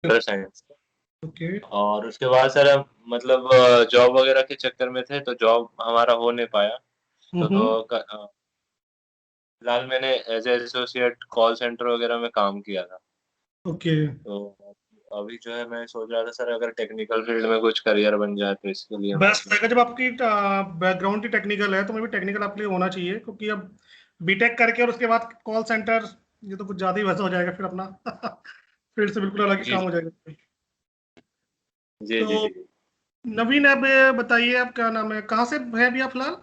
Science. Okay. और उसके बाद सर हम मतलब जॉब वगैरह के चक्कर में थे, तो जॉब हमारा हो नहीं पाया। तो हम्म। फिलहाल मैंने एज एसोसिएट कॉल सेंटर वगैरह में काम किया था। ओके। तो अभी जो है मैं सोच रहा था सर, अगर टेक्निकल फील्ड में कुछ करियर बन जाए तो इसके लिए बेस्ट मतलब। रहेगा जब आपकी बैकग्राउंड ही टेक्निकल है, तो मैं भी टेक्निकल आपके लिए होना चाहिए, क्योंकि अब बीटेक करके और उसके बाद कॉल सेंटर, ये तो कुछ ज्यादा ही वैसा हो जाएगा फिर अपना। फील्ड से बिल्कुल अलग ही जी काम जी हो जाएगा। जी जी तो जी। नवीन, अब बताइए आप क्या नाम है, कहाँ से है अभी आप फिलहाल?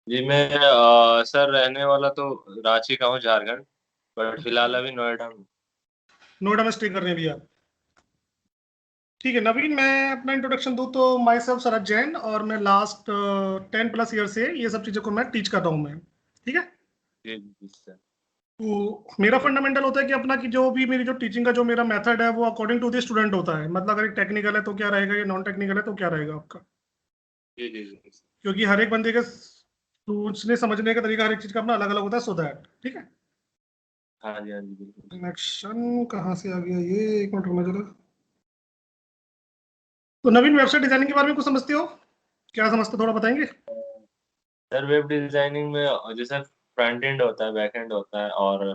जी मैं सर रहने वाला तो रांची का हूँ, झारखंड। बट फिलहाल अभी नोएडा में। नोएडा में स्टे कर रहे हैं अभी आप? ठीक है नवीन, मैं अपना इंट्रोडक्शन दूं तो माई सेल्फ शरद जैन, और मैं लास्ट 10+ ईयर से ये सब चीज़ों को मैं टीच कर रहा हूँ मैं। ठीक है। जी जी जी सर। तो मेरा फंडामेंटल होता है कि अपना, कि जो भी मेरी जो टीचिंग का जो मेरा मेथड है वो अकॉर्डिंग टू द स्टूडेंट होता है। मतलब अगर एक टेक्निकल है तो क्या रहेगा, ये नॉन टेक्निकल है तो क्या रहेगा आपका। जी जी जी सर। क्योंकि हर एक बंदे के सोचने समझने का तरीका हर एक चीज़ का अपना अलग अलग होता है, सो दैट ठीक है। हाँ जी हाँ जी बिल्कुल सर। कनेक्शन कहाँ से आ गया ये, एक मिनट रुकना जरा। तो नवीन, वेबसाइट डिजाइनिंग के बारे में कुछ समझते हो? क्या समझते हो, थोड़ा बताएंगे? सर वेब डिजाइनिंग में जैसे फ्रंट एंड होता है, बैक एंड होता है। और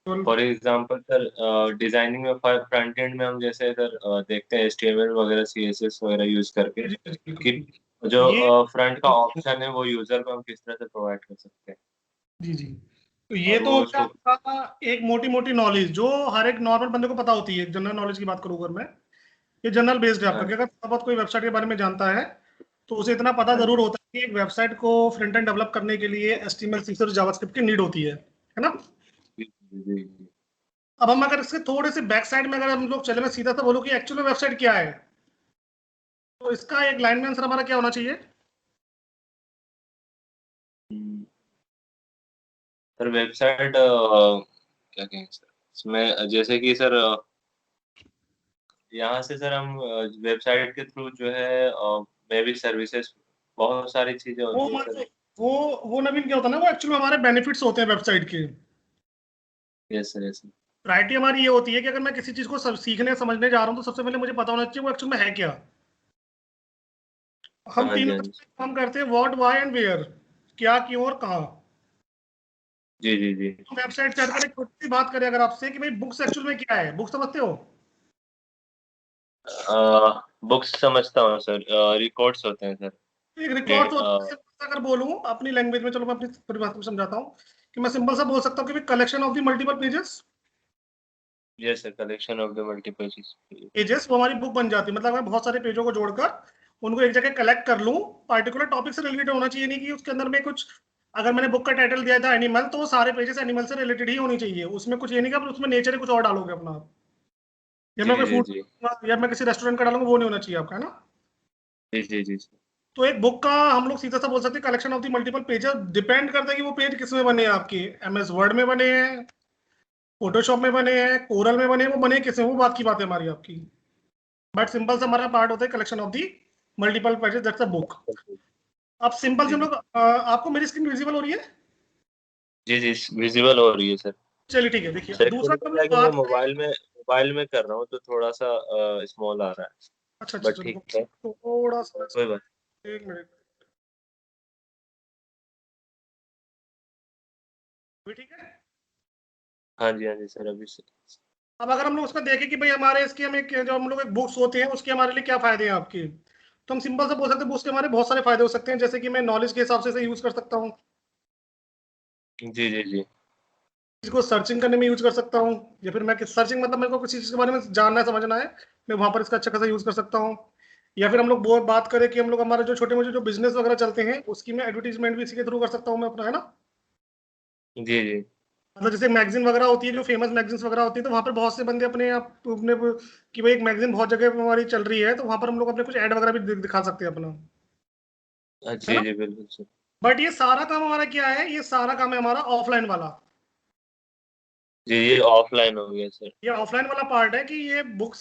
बोल। फॉर एग्जांपल सर, डिजाइनिंग में फ्रंट एंड में हम जैसे सर देखते हैं एचटीएमएल वगैरह सीएसएस वगैरह यूज करके, जी जी जी, बिल्कुल कि बिल्कुल। जो ये फ्रंट का ऑप्शन है वो यूजर को हम किस तरह से प्रोवाइड कर सकते हैं। जी जी। तो ये और तो वो हो गया उसको। आपका एक मोटी मोटी नॉलेज जो हर एक नॉर्मल बंदे को पता होती है। जनरल नॉलेज की बात करूँ अगर मैं, ये जनरल बेस्ड है आपका, हाँ कि अगर थोड़ा बहुत कोई वेबसाइट के बारे में जानता है तो उसे इतना पता हाँ जरूर जी होता है कि एक वेबसाइट को फ्रंट एंड डेवलप करने के लिए HTML CSS और जावास्क्रिप्ट की नीड होती है ना। जी जी जी जी। अब हम अगर इसके थोड़े से बैक साइड में अगर हम लोग चले, मैं सीधा सा बोलूँ कि एक्चुअल में वेबसाइट क्या है, तो इसका एक लाइन में आंसर हमारा क्या होना चाहिए? हम्म, सर वेबसाइट क्या कहें सर, इसमें जैसे कि सर यहाँ से सर हम वेबसाइट के थ्रू जो है मे सर्विसेज, बहुत सारी चीजें वो होती है सर। हमारे वो नवीन क्या होता है ना, वो एक्चुअली हमारे बेनिफिट्स होते हैं वेबसाइट के। Yes sir yes sir. Priority हमारी ये होती है कि अगर मैं किसी चीज को सब सीखने समझने जा रहा हूँ तो सबसे पहले मुझे पता होना चाहिए वो एक्चुअल में है क्या। हम हाँ जी तीन हाँ जी। काम करते हैं, व्हाट, व्हाई एंड वेयर। क्या, क्यों और कहाँ। जी जी जी। वेबसाइट से हटकर एक छोटी सी बात करें अगर आपसे, कि भाई बुक्स एक्चुअल में क्या है, बुक समझते हो? बुक्स समझता हूँ सर, रिकॉर्ड्स होते हैं सर। एक रिकॉर्ड डेट होता है, अगर बोलूं अपनी लैंग्वेज में, चलो मैं अपनी परिभाषा में समझाता हूँ, कि मैं सिंपल सा बोल सकता हूँ कि collection of the multiple pages. Yes sir, collection of the multiple चीज। पेजेस वो हमारी बुक बन जाती है। मतलब मैं बहुत सारे पेजों को जोड़कर उनको एक जगह कलेक्ट कर लूं। पार्टिकुलर टॉपिक से रिलेटेड होना चाहिए, नहीं कि उसके अंदर में कुछ, अगर मैंने बुक का टाइटल दिया था एनिमल, तो वो सारे पेजेस एनिमल से रिलेटेड ही होनी चाहिए। उसमें कुछ ये नहीं कि आप उसमें नेचर कुछ और डालोगे अपना, या जी मैं कोई जी जी फूड या मैं किसी रेस्टोरेंट का डालूंगा, वो नहीं होना चाहिए आपका, है ना। जी जी जी सर। तो एक बुक का हम लोग सीधा सा बोल सकते हैं collection of the multiple pages. Depend करता है कि वो पेज किस में बने हैं, आपके MS वर्ड में बने हैं, फोटोशॉप में बने हैं, कोरल में बने हैं, वो बने किस में, वो बात की बात है हमारी आपकी। बट सिंपल सा हमारा पार्ट होता है collection of the multiple pages, that's a book. अब सिंपल से जी हम जी लोग, आपको मेरी स्क्रीन विजिबल हो रही है? जी जी विजिबल हो रही है सर। चलिए ठीक है, देखिए सर दूसरा एक्चुअली जब हम क्या है लोग कि मैं बात करें। मोबाइल में कर रहा हूँ, तो थोड़ा सा स्मॉल आ रहा है। अच्छा अच्छा, बट चलो ठीक है, थोड़ा सा कोई बात। एक मिनट, भी ठीक है। हाँ जी हाँ जी सर, अभी सर। अब अगर हम लोग उसका देखें कि भाई हमारे इसके, हमें जो हम लोग एक बुक्स होते हैं उसके हमारे लिए क्या फायदे हैं आपके, तो हम सिंपल से बोल सकते हैं बुक्स के हमारे बहुत सारे फायदे हो सकते हैं। जैसे कि मैं नॉलेज के हिसाब से इसे यूज कर सकता हूँ, जी जी जी इसको सर्चिंग करने में यूज कर सकता हूँ, या फिर मैं सर्चिंग मतलब मेरे को किसी चीज के बारे में जानना है समझना है, मैं वहां पर इसका अच्छा खासा यूज कर सकता हूँ। या फिर हम लोग बहुत बात करें कि हम लोग हमारे जो छोटे मोटे जो बिजनेस वगैरह चलते हैं उसकी मैं एडवर्टीजमेंट भी इसी के थ्रू कर सकता हूँ मैं अपना, है ना। जी जी मतलब जैसे मैगजीन वगैरह होती है, जो फेमस मैगजीन्स वगैरह होती है, तो वहाँ पर बहुत से बंदे अपने आप अपने कि भाई एक मैगजीन बहुत जगह पे हमारी चल रही है, तो वहाँ पर हम लोग अपने कुछ ऐड वगैरह भी दिखा सकते हैं अपना, है जी ना। जी बिल्कुल सर। बट ये सारा काम हमारा क्या है, ये सारा काम है हमारा ऑफलाइन वाला। जी ये ऑफलाइन हो गया सर। ये ऑफलाइन वाला पार्ट है कि ये बुक्स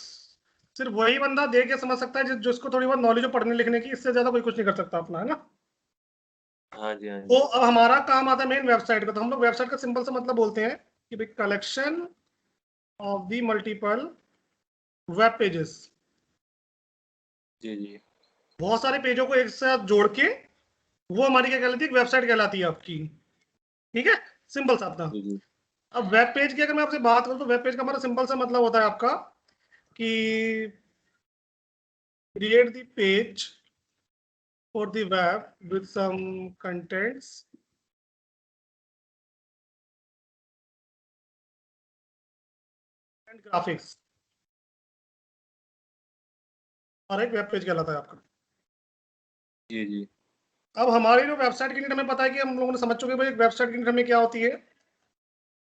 सिर्फ वही बंदा देख के समझ सकता है जिसको थोड़ी बहुत नॉलेज हो पढ़ने लिखने की, इससे ज्यादा कोई कुछ नहीं कर सकता अपना, है ना। हाँ जी हाँ तो जी। अब हमारा काम आता है मेन वेबसाइट का। तो हम लोग वेबसाइट का सिंपल से मतलब बोलते हैं कि भाई collection of the multiple web pages, जी जी बहुत सारे पेजों को एक साथ जोड़ के वो हमारी क्या कहलाती है, वेबसाइट कहलाती है आपकी। ठीक है, सिंपल सा अपना। जी जी अब वेब पेज की अगर मैं आपसे बात करूं तो वेब पेज का हमारा सिंपल सा मतलब होता है आपका कि create the page for the web with some contents and graphics, और एक वेब पेज कहलाता है आपका। जी जी अब हमारी जो वेबसाइट की नीड, हमें पता है कि हम लोगों ने समझ चुके हैं भाई एक वेबसाइट की नीड हमें क्या होती है।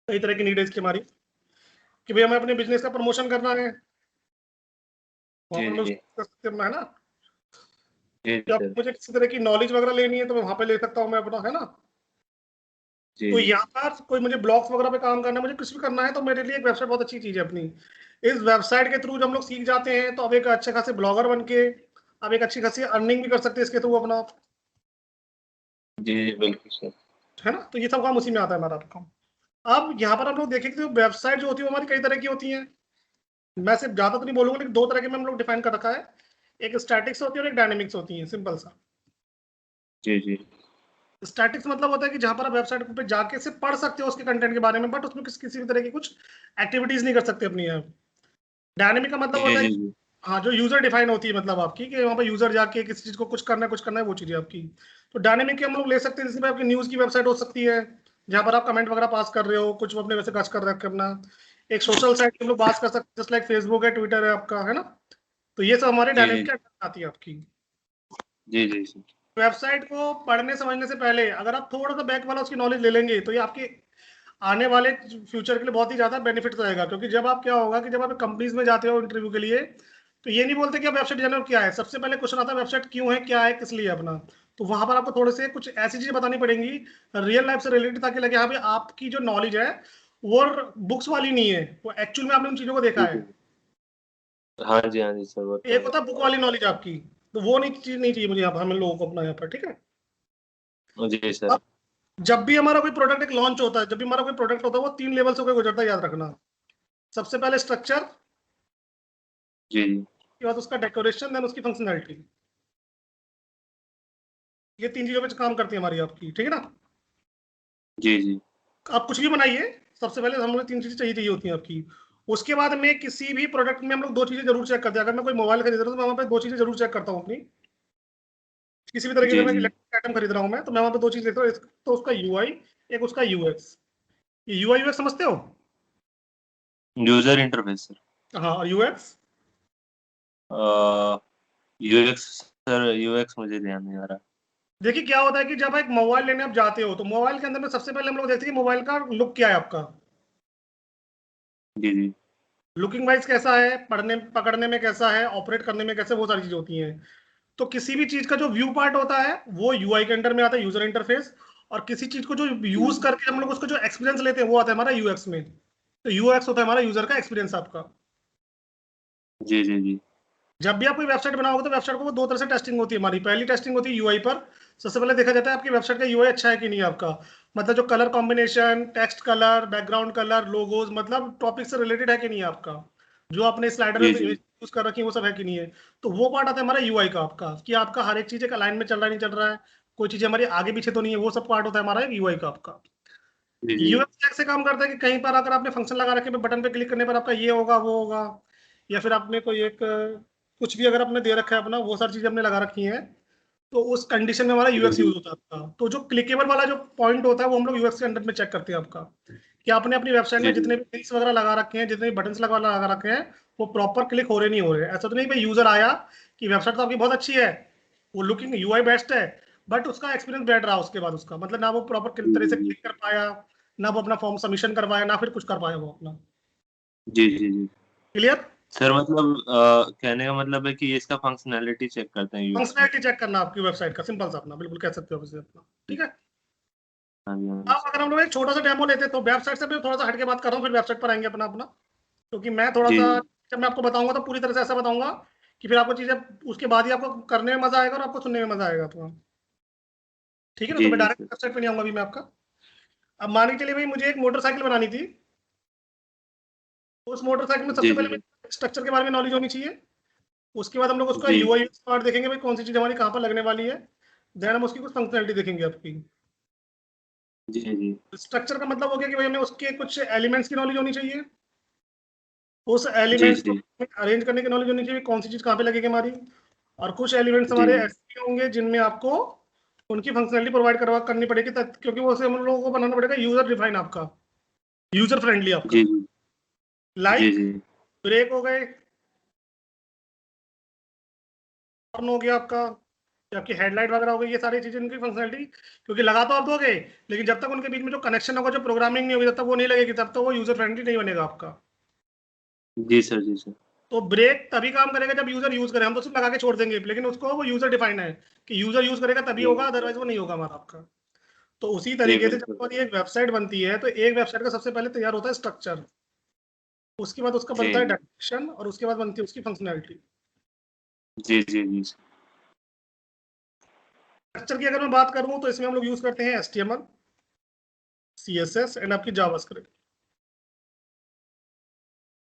कई तरह की नीड है इसकी हमारी, कि भाई हमें अपने बिजनेस का प्रमोशन करना है, वहां जी पर हम लोग जी कर सकते हैं अपना, है ना। जी या सर। मुझे किसी तरह की नॉलेज वगैरह लेनी है तो मैं वहां पे ले सकता हूँ मैं अपना, है ना। जी तो जी यहाँ पर कोई मुझे ब्लॉग्स वगैरह पे काम करना है, मुझे कुछ भी करना है, तो मेरे लिए एक वेबसाइट बहुत अच्छी चीज है अपनी। इस वेबसाइट के थ्रू जब हम लोग सीख जाते हैं तो अब एक अच्छे खासे ब्लॉगर बन के अब एक अच्छी खासी अर्निंग भी कर सकते हैं इसके थ्रू अपना, जी जी बिल्कुल सर। है ना। तो ये सब काम उसी में आता है हमारा काम। अब यहाँ पर हम लोग देखेंगे तो वेबसाइट जो होती है वो हमारी कई तरह की होती है। मैं सिर्फ ज्यादा तो नहीं बोलूंगा, लेकिन दो तरह के में हम लोग डिफाइन कर रखा है। एक स्टैटिक्स होती है और एक डायनेमिक्स होती है, सिंपल सा। जी जी स्टैटिक्स मतलब होता है कि जहां पर आप वेबसाइट पे जाके सिर्फ पढ़ सकते हो उसके कंटेंट के बारे में, बट उसमें किसी भी तरह की कुछ एक्टिविटीज नहीं कर सकते अपनी आप। डायनेमिक का मतलब जी होता है जी कि जी हाँ, जो यूजर डिफाइन होती है मतलब आपकी, कि वहाँ पर यूजर जाके किसी चीज को कुछ करना है वो चीज है आपकी। तो डायनेमिक की हम लोग ले सकते हैं, जैसे आपकी न्यूज की वेबसाइट हो सकती है, जहाँ पर आप कमेंट वगैरह पास कर रहे हो, कुछ अपने वैसे काज कर रहे हो अपना। एक सोशल साइट हम लोग बात कर सकते हैं, जस्ट लाइक फेसबुक है, ट्विटर है आपका, है ना। तो ये सब हमारे जी डायनेमिक जी के अंदर आती है आपकी। जी जी सर। वेबसाइट को पढ़ने समझने से पहले अगर आप थोड़ा सा बैक वाला उसकी नॉलेज ले लेंगे तो ये आपके आने वाले फ्यूचर के लिए बहुत ही ज्यादा बेनिफिट रहेगा। क्योंकि जब आप क्या होगा कि जब आप कंपनीज में जाते हो इंटरव्यू के लिए, तो ये नहीं बोलते कि आप वेबसाइट डिजाइनर क्या है, सबसे पहले क्वेश्चन आता है वेबसाइट क्यों है, क्या है, किस लिए है अपना। तो वहां पर आपको थोड़े से कुछ ऐसी चीजें बतानी पड़ेंगी रियल लाइफ से रिलेटेड, ताकि लगे हाँ भाई आपकी जो नॉलेज है वो बुक्स वाली नहीं है, वो एक्चुअल में आपने उन चीजों को देखा जी है। जी हाँ जी सर वो तो एक है। होता है बुक वाली नॉलेज आपकी, तो वो नहीं चीज नहीं चाहिए मुझे यहाँ पर, हमें लोगों को अपना यहाँ पर, ठीक है। जी सर। अब जब भी हमारा कोई प्रोडक्ट एक लॉन्च होता है, जब भी हमारा कोई प्रोडक्ट होता है, वो 3 लेवल से होकर गुजरता है, याद रखना। सबसे पहले स्ट्रक्चर, जी जी के बाद उसका डेकोरेशन, देन उसकी फंक्शनैलिटी। ये 3 चीजों पे काम करती है हमारी आपकी, ठीक है ना। जी जी आप कुछ भी बनाइए, सबसे पहले हम लोग 3 चीजें चाहिए होती हैं आपकी। उसके बाद में किसी भी प्रोडक्ट में हम लोग 2 चीजें जरूर चेक करते हैं। अगर मैं कोई मोबाइल खरीद रहा हूँ तो मैं वहाँ पे 2 चीजें जरूर चेक करता हूँ अपनी। किसी भी तरह की जी अगर मैं जी इलेक्ट्रिक आइटम खरीद रहा हूँ मैं, तो मैं वहाँ पे 2 चीज देखता हूँ, तो उसका यूआई, एक उसका यूएक्स। ये यूआई यूएक्स समझते हो? User interface sir. हाँ, और यूएक्स। यूएक्स सर यूएक्स मुझे ध्यान नहीं आ रहा। देखिए क्या होता है कि जब एक मोबाइल लेने आप जाते हो तो मोबाइल के अंदर में सबसे पहले हम लोग देखते हैं कि मोबाइल का लुक क्या है आपका। जी जी लुकिंग वाइज कैसा है, पढ़ने पकड़ने में कैसा है, ऑपरेट करने में कैसे, वो सारी चीजें होती हैं। तो किसी भी चीज का जो व्यू पार्ट होता है वो यूआई के अंडर में आता है, यूजर इंटरफेस। और किसी चीज को जो यूज जी करके हम लोग उसका जो एक्सपीरियंस लेते हैं वो आता है हमारा यूएक्स में। तो यूएक्स होता है हमारा यूजर का एक्सपीरियंस आपका। जी जी जी जब भी आप कोई वेबसाइट बनाओगे तो वेबसाइट को 2 तरह से टेस्टिंग होती है हमारी। पहली टेस्टिंग होती है यूआई पर। सबसे पहले देखा जाता है आपकी वेबसाइट का यूआई अच्छा है कि नहीं आपका। मतलब जो colour combination, text colour, background colour, logos, मतलब टॉपिक से रिलेटेड है कि नहीं आपका। जो आपने स्लाइडर जी में जी यूज कर रखी है वो सब है कि नहीं है। तो वो पार्ट आता है हमारा यूआई का आपका, कि आपका हर एक चीज एक अलाइन में चल रहा है नहीं चल रहा है, कोई चीज हमारी आगे पीछे तो नहीं है, वो सब पार्ट होता है हमारा यूआई का आपका। जी जी यूएक्स ऐसे काम करता है कि कहीं पर अगर आपने फंक्शन लगा रखे बटन पे क्लिक करने पर आपका ये होगा वो होगा, या फिर आपने कोई एक कुछ भी अगर आपने दे रखा है अपना, वो सारी चीजें हमने लगा रखी हैं, तो उस कंडीशन में हमारा यूएक्स जी यूज होता है आपका। तो जो क्लिकेबल वाला जो पॉइंट होता है वो हम लोग यूएक्स के अंडर में चेक करते हैं आपका, कि आपने अपनी वेबसाइट जी में जी जितने भी लिंक्स वगैरह लगा रखे हैं, जितने भी बटन्स लगा रखे हैं, वो प्रॉपर क्लिक हो रहे नहीं हो रहे। ऐसा तो नहीं भाई यूजर आया कि वेबसाइट तो आपकी बहुत अच्छी है, वो लुकिंग यूआई बेस्ट है, बट उसका एक्सपीरियंस बैड रहा उसके बाद उसका, मतलब ना वो प्रॉपर तरह से जी क्लिक कर पाया, ना वो अपना फॉर्म सबमिशन करवाया, ना फिर कुछ कर पाया वो अपना। जी जी जी क्लियर। सर मतलब कहने का मतलब है कि ये इसका फंक्शनैलिटी चेक करते हैं यूएक्स में। फंक्शनैलिटी चेक करना आपकी वेबसाइट का, सिंपल सा अपना, बिल्कुल कह सकते हो आप इसे अपना, ठीक है। हाँ जी हाँ जी अब अगर हम लोग एक छोटा सा डेमो लेते हैं, तो वेबसाइट से मैं थोड़ा सा हटके बात कर रहा हूँ, फिर वेबसाइट पर आएंगे अपना अपना। क्योंकि मैं थोड़ा जी सा, जी जब मैं आपको बताऊंगा तो पूरी तरह से ऐसा बताऊंगा कि फिर आपको चीजें उसके बाद ही आपको करने में मजा आएगा और आपको सुनने में मजा आएगा तो। ठीक है ना, तो जी मैं जी डायरेक्ट सर। वेबसाइट पे नहीं आऊंगा अभी मैं आपका। अब मान के चलिए भाई मुझे एक मोटरसाइकिल बनानी थी। उस मोटरसाइकिल में सबसे जी पहले जी स्ट्रक्चर के बारे में नॉलेज होनी चाहिए। उसके बाद हम लोग उसका जी यूआई पार्ट देखेंगे, भाई कौन सी चीज हमारी कहाँ पर लगने वाली है। देन हम उसकी कुछ फंक्शनलिटी देखेंगे आपकी। जी जी स्ट्रक्चर का मतलब हो गया कि भाई हमें उसके कुछ एलिमेंट्स की नॉलेज होनी चाहिए, उस जी एलिमेंट्स को जी अरेंज करने की नॉलेज होनी चाहिए, कौन सी चीज कहाँ पे लगेगी हमारी। और कुछ एलिमेंट्स जी हमारे ऐसे होंगे जिनमें आपको उनकी फंक्शनलिटी प्रोवाइड करनी पड़ेगी, क्योंकि वो से हम लोगों को बनाना पड़ेगा यूजर डिफाइन आपका, यूजर फ्रेंडली आपका। जी जी जी लाइक जी ब्रेक हो गए, टर्न हो गया आपका, या आपकी हेडलाइट वगैरह हो गई, ये सारी चीजें इनकी फंक्शनलिटी, क्योंकि लगा तो आप दोगे, लेकिन जब तक उनके बीच में जो कनेक्शन होगा, जो प्रोग्रामिंग नहीं होगी, जब तक वो नहीं लगेगी, तब तक वो यूजर फ्रेंडली नहीं बनेगा आपका। जी सर जी सर तो ब्रेक तभी काम करेगा जब यूजर यूज करे, हम तो सिर्फ लगा के छोड़ देंगे, लेकिन उसको वो यूजर डिफाइन है कि यूजर यूज करेगा तभी जी होगा, अदरवाइज वो नहीं होगा हमारा आपका। तो उसी जी तरीके से जब बिल्कुल हमारी एक वेबसाइट बनती है, तो एक वेबसाइट का सबसे पहले तैयार होता है स्ट्रक्चर, उसके बाद उसका जी बनता है जी डायरेक्शन, और उसके बाद बनती है उसकी फंक्शनैलिटी। जी जी जी स्ट्रक्चर की अगर मैं बात करूं तो इसमें हम लोग यूज करते हैं HTML, CSS एंड आपकी जावास्क्रिप्ट।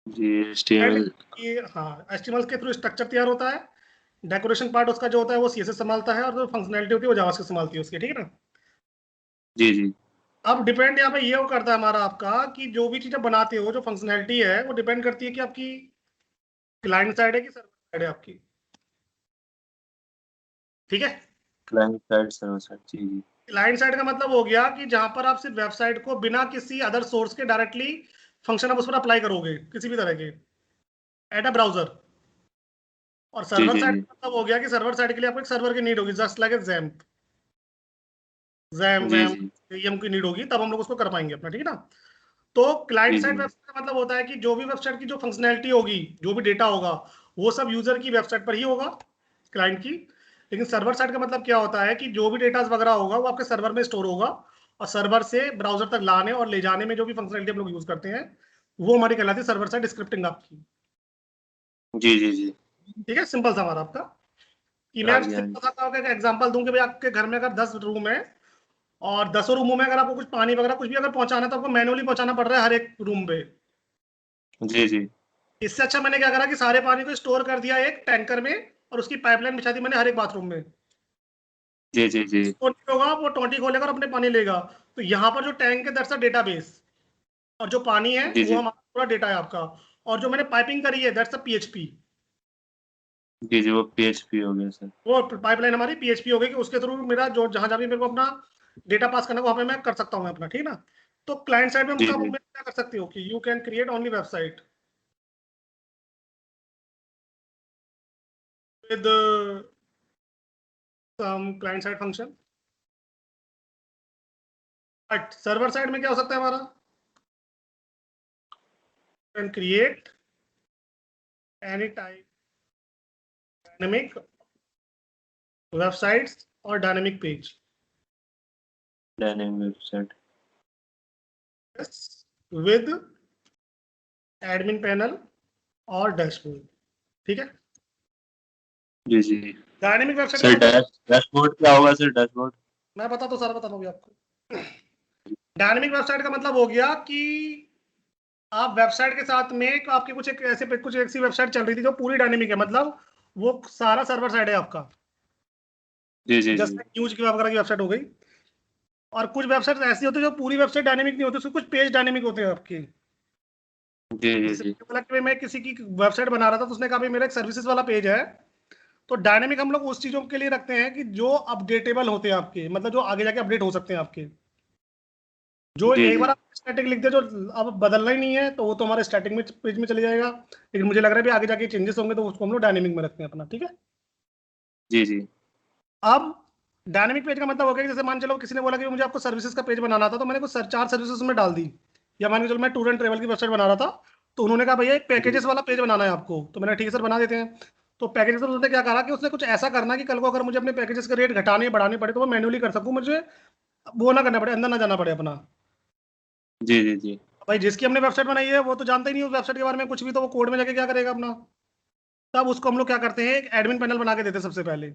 जी एंड HTML ये हाँ, HTML के थ्रू स्ट्रक्चर तैयार होता है, डेकोरेशन पार्ट उसका जो होता है वो CSS संभालता है, और जो फंक्शनैलिटी होती है वो जावास्क्रिप्ट संभालती है उसकी, ठीक है ना। जी जी अब डिपेंड यहाँ पे ये वो करता है हमारा आपका कि जो भी चीजें बनाते हो, जो फंक्शनैलिटी है, वो डिपेंड करती है कि आपकी क्लाइंट साइड है कि सर्वर साइड है आपकी, ठीक है। क्लाइंट साइड सर्वर साइड जी जी क्लाइंट साइड का मतलब हो गया कि जहां पर आप सिर्फ वेबसाइट को बिना किसी अदर सोर्स के डायरेक्टली फंक्शन आप उस पर अप्लाई करोगे किसी भी तरह के, एट अ ब्राउजर। और जी सर्वर जी साइड जी का मतलब हो गया कि सर्वर साइड के लिए आपको एक सर्वर की नीड होगी, जस्ट लाइक ए जैम्प, जैम जी वैम जी एम की नीड होगी, तब हम लोग उसको कर पाएंगे अपना, ठीक है ना। तो क्लाइंट जी साइड जी वेबसाइट का मतलब होता है कि जो भी वेबसाइट की जो फंक्शनैलिटी होगी, जो भी डेटा होगा, वो सब यूजर की वेबसाइट पर ही होगा, क्लाइंट की। लेकिन सर्वर साइड का मतलब क्या होता है कि जो भी डेटा वगैरह होगा वो आपके सर्वर में स्टोर होगा, और सर्वर से ब्राउजर तक लाने और ले जाने में जो भी फंक्शनैलिटी हम लोग यूज करते हैं, वो हमारी कहलाती है सर्वर साइड स्क्रिप्टिंग आपकी। जी जी जी ठीक है, सिंपल सा हमारा आपका, कि मैं हाँ आपसे जी हाँ जी सिंपल सा एक एग्जांपल दूं कि भाई आपके घर में अगर 10 रूम है, और 10 रूमों में अगर आपको कुछ पानी वगैरह कुछ भी अगर पहुंचाना है, तो आपको मैनुअली पहुंचाना पड़ रहा है हर एक रूम पे। जी जी इससे अच्छा मैंने क्या करा कि सारे पानी को स्टोर कर दिया एक टैंकर में, और उसकी पाइपलाइन बिछा दी मैंने हर एक बाथरूम में। जी जी जी जिसको नहीं होगा वो टोंटी खोलेगा और अपने पानी लेगा। तो यहाँ पर जो टैंक है दैट्स अ डेटाबेस, और जो पानी है जी वो जी हमारा पूरा डेटा है आपका। और जो मैंने पाइपिंग करी है दैट्स अ PHP, जी जी वो PHP हो गया सर वो पाइपलाइन हमारी PHP हो गई, कि उसके थ्रू मेरा जो जहां जहां भी मेरे को अपना डेटा पास करना है वहां पे मैं कर सकता हूँ मैं अपना, ठीक है ना। तो क्लाइंट साइड में जी हम जी क्या कर सकते हो कि you can create only website with some client side function. But server side में क्या हो सकता है हमारा, can create any type dynamic websites और dynamic page dynamic website with admin panel और डैशबोर्ड, ठीक है। जी जी डायनेमिक वेबसाइट का सर मतलब, डैशबोर्ड क्या होगा सर डैशबोर्ड मैं बता तो सारा बता दूंगी आपको। डायनेमिक वेबसाइट का मतलब हो गया कि आप वेबसाइट के साथ में आपकी कुछ एक ऐसे कुछ ऐसी वेबसाइट चल रही थी जो पूरी डायनेमिक है, मतलब वो सारा सर्वर साइड है आपका, जी जी जी जैसे न्यूज की वगैरह की वेबसाइट हो गई। और कुछ वेबसाइट ऐसी होती है जो पूरी वेबसाइट डायनेमिक नहीं होती, उसके कुछ पेज डायनेमिक होते हैं आपके। जी जी जैसे जी मैंने बोला कि मैं किसी की वेबसाइट बना रहा था, तो उसने कहा भाई मेरा एक सर्विसेज वाला पेज है। तो डायनेमिक हम लोग उस चीजों के लिए रखते हैं कि जो अपडेटेबल होते हैं आपके, मतलब जो आगे जाके अपडेट हो सकते हैं आपके। जो जी एक जी बार आप स्टैटिक लिख दे, जो अब बदलना ही नहीं है, तो वो तो हमारे स्टैटिक में पेज में चले जाएगा। लेकिन मुझे लग रहा है भी आगे जाके चेंजेस होंगे, तो उसको हम लोग डायनेमिक में रखते हैं अपना, ठीक है। जी जी अब डायनेमिक पेज का मतलब हो गया कि जैसे मान चलो किसी ने बोला कि मुझे आपको सर्विसेज का पेज बनाना था, तो मैंने कुछ 4 सर्विसेज में डाल दी। या मान के चलो मैं टूर एंड ट्रेवल की वेबसाइट बना रहा था, तो उन्होंने कहा भैया एक जी पैकेजेस वाला पेज बनाना है आपको, तो मैंने ठीक है सर बना देते हैं। तो पैकेजेस में उसने क्या करा कि उसने कुछ ऐसा करना कि कल को अगर मुझे अपने पैकेजेस का रेट घटाने बढ़ाने पड़े, तो वो मैन्युअली कर सकूं, मुझे वो ना करना पड़े, अंदर ना जाना पड़े अपना। जी जी जी भाई जिसकी हमने वेबसाइट बनाई है वो तो जानता ही नहीं उस वेबसाइट के बारे में कुछ भी, तो वो कोड में जाके क्या करेगा अपना। तब उसको हम लोग क्या करते हैं, एक एडमिन पैनल बना के देते हैं सबसे पहले।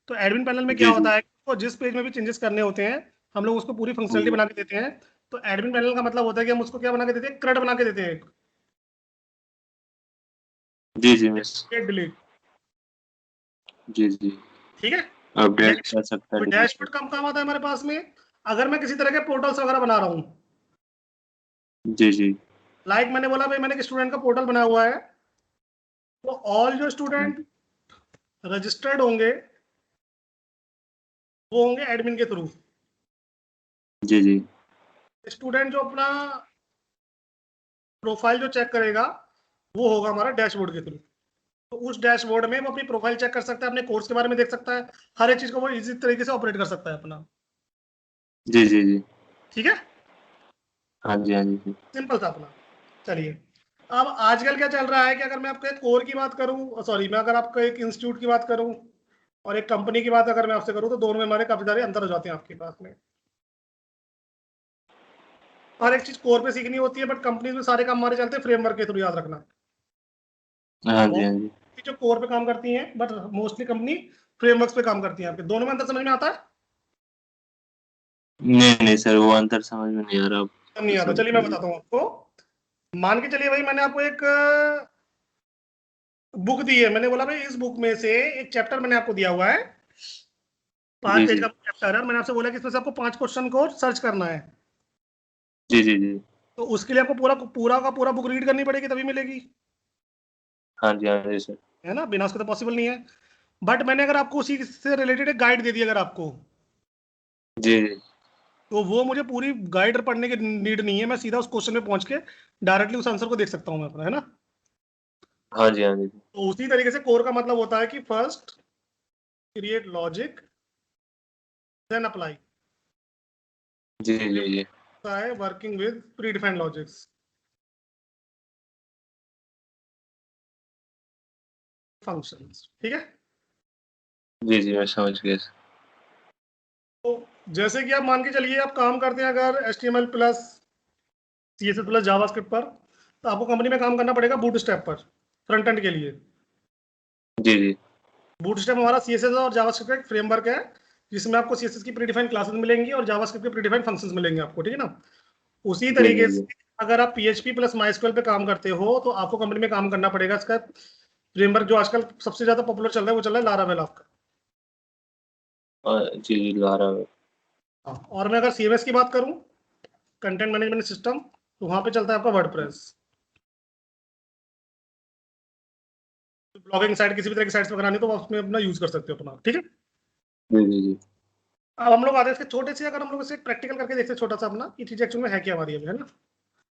तो एडमिन पैनल में क्या जी जी होता है, तो जिस पेज में भी चेंजेस करने होते हैं, हम लोग उसको पूरी फंक्शनलिटी जी बना के देते हैं। तो एडमिन पैनल का मतलब होता है कि हम उसको क्या बना के देते हैं, क्रड बना के देते हैं। जी जी मिस। डिलीट। जी जी। ठीक है। अपडेट कर सकता है, डिलीट कर। डैशबोर्ड कम काम आता है हमारे पास में अगर मैं किसी तरह के पोर्टल्स वगैरह बना रहा हूँ। जी जी। लाइक मैंने बोला भाई मैंने एक स्टूडेंट का पोर्टल बनाया हुआ है, तो ऑल जो स्टूडेंट रजिस्टर्ड होंगे वो होंगे एडमिन के थ्रू। जी जी। स्टूडेंट जो अपना प्रोफाइल जो चेक करेगा वो होगा हमारा डैशबोर्ड के थ्रू। तो उस डैशबोर्ड में वो अपनी प्रोफाइल चेक कर सकता है, अपने कोर्स के बारे में देख सकता है, हर एक चीज को वो इजी तरीके से ऑपरेट कर सकता है अपना। जी जी जी। ठीक है। हाँ जी हाँ जी। सिंपल था अपना। चलिए, अब आजकल क्या चल रहा है कि अगर मैं आपके कोर की बात करूं, सॉरी मैं अगर आपको एक इंस्टीट्यूट की बात करूं और एक कंपनी की बात अगर मैं आपसे करूं, तो दोनों में हमारे काफी सारे अंतर हो जाते हैं आपके पास में। हर एक चीज कोर पे सीखनी होती है, बट कंपनी में सारे काम हमारे चलते हैं फ्रेमवर्क के थ्रू, याद रखना। हाँ जी बहुत हाँ जी। सी जो कोर पे काम करती हैं, बट मोस्टली कंपनी फ्रेमवर्क पे काम करती है। आपके दोनों में अंतर समझ में आता है? नहीं नहीं सर, वो अंतर समझ में नहीं आ रहा, आप नहीं आता, चलिए मैं समझाइए। बताता हूँ आपको। मान के चलिए भाई मैंने आपको एक बुक दी है, मैंने बोला भाई इस बुक में से एक चैप्टर मैंने आपको दिया हुआ है, 5 पेज जी का चैप्टर है, और मैंने आपसे बोला कि इसमें से आपको 5 क्वेश्चन को सर्च करना है। जी जी। जी। तो उसके लिए आपको पूरा पूरा का पूरा बुक रीड करनी पड़ेगी, तभी मिलेगी। हाँ जी हाँ जी सर। है ना, बिना उसके तो पॉसिबल नहीं है। बट मैंने अगर आपको उसी से रिलेटेड एक गाइड दे दी अगर आपको, जी जी। तो वो मुझे पूरी गाइड पढ़ने की नीड नहीं है, मैं सीधा उस क्वेश्चन में पहुंच के डायरेक्टली उस आंसर को देख सकता हूँ मैं अपना, है ना। हाँ जी हाँ जी। तो उसी तरीके से कोर का मतलब होता है कि first create logic then apply, जी जी जी। है working with predefined logics functions. ठीक है। जी जी मैं समझ गया सर। तो जैसे कि आप मान के चलिए आप काम करते हैं अगर HTML plus CSS plus JavaScript पर, तो आपको कंपनी में काम करना पड़ेगा बूटस्ट्रैप पर, फ्रंट एंड के लिए। जी जी। बूटस्ट्रैप हमारा CSS और जावास्क्रिप्ट का एक फ्रेमवर्क है, जिसमें आपको CSS की प्रीडिफाइंड क्लासेस मिलेंगी और जावास्क्रिप्ट के प्रीडिफाइंड फंक्शंस मिलेंगे आपको। ठीक है ना। उसी जी तरीके जी जी। से अगर आप PHP प्लस MySQL पे काम करते हो, तो आपको कंपनी में काम करना पड़ेगा इसका फ्रेमवर्क जो आजकल सबसे ज्यादा पॉपुलर चल रहा है, वो चल रहा है लारावेल आपका। जी जी ला रहा है। और मैं अगर CMS की बात करूं, कंटेंट मैनेजमेंट सिस्टम, तो वहां पे चलता है आपका वर्डप्रेस। ब्लॉगिंग साइट किसी भी तरह की साइट्स बनानी तो आप उसमें अपना यूज कर सकते हो अपना। ठीक है। जी जी जी। अब हम लोग आते हैं इसके छोटे से, अगर हम लोग इसे प्रैक्टिकल करके देखते हैं छोटा सा अपना, ये चीज एक्चुअल में है क्या हमारी अभी, है ना।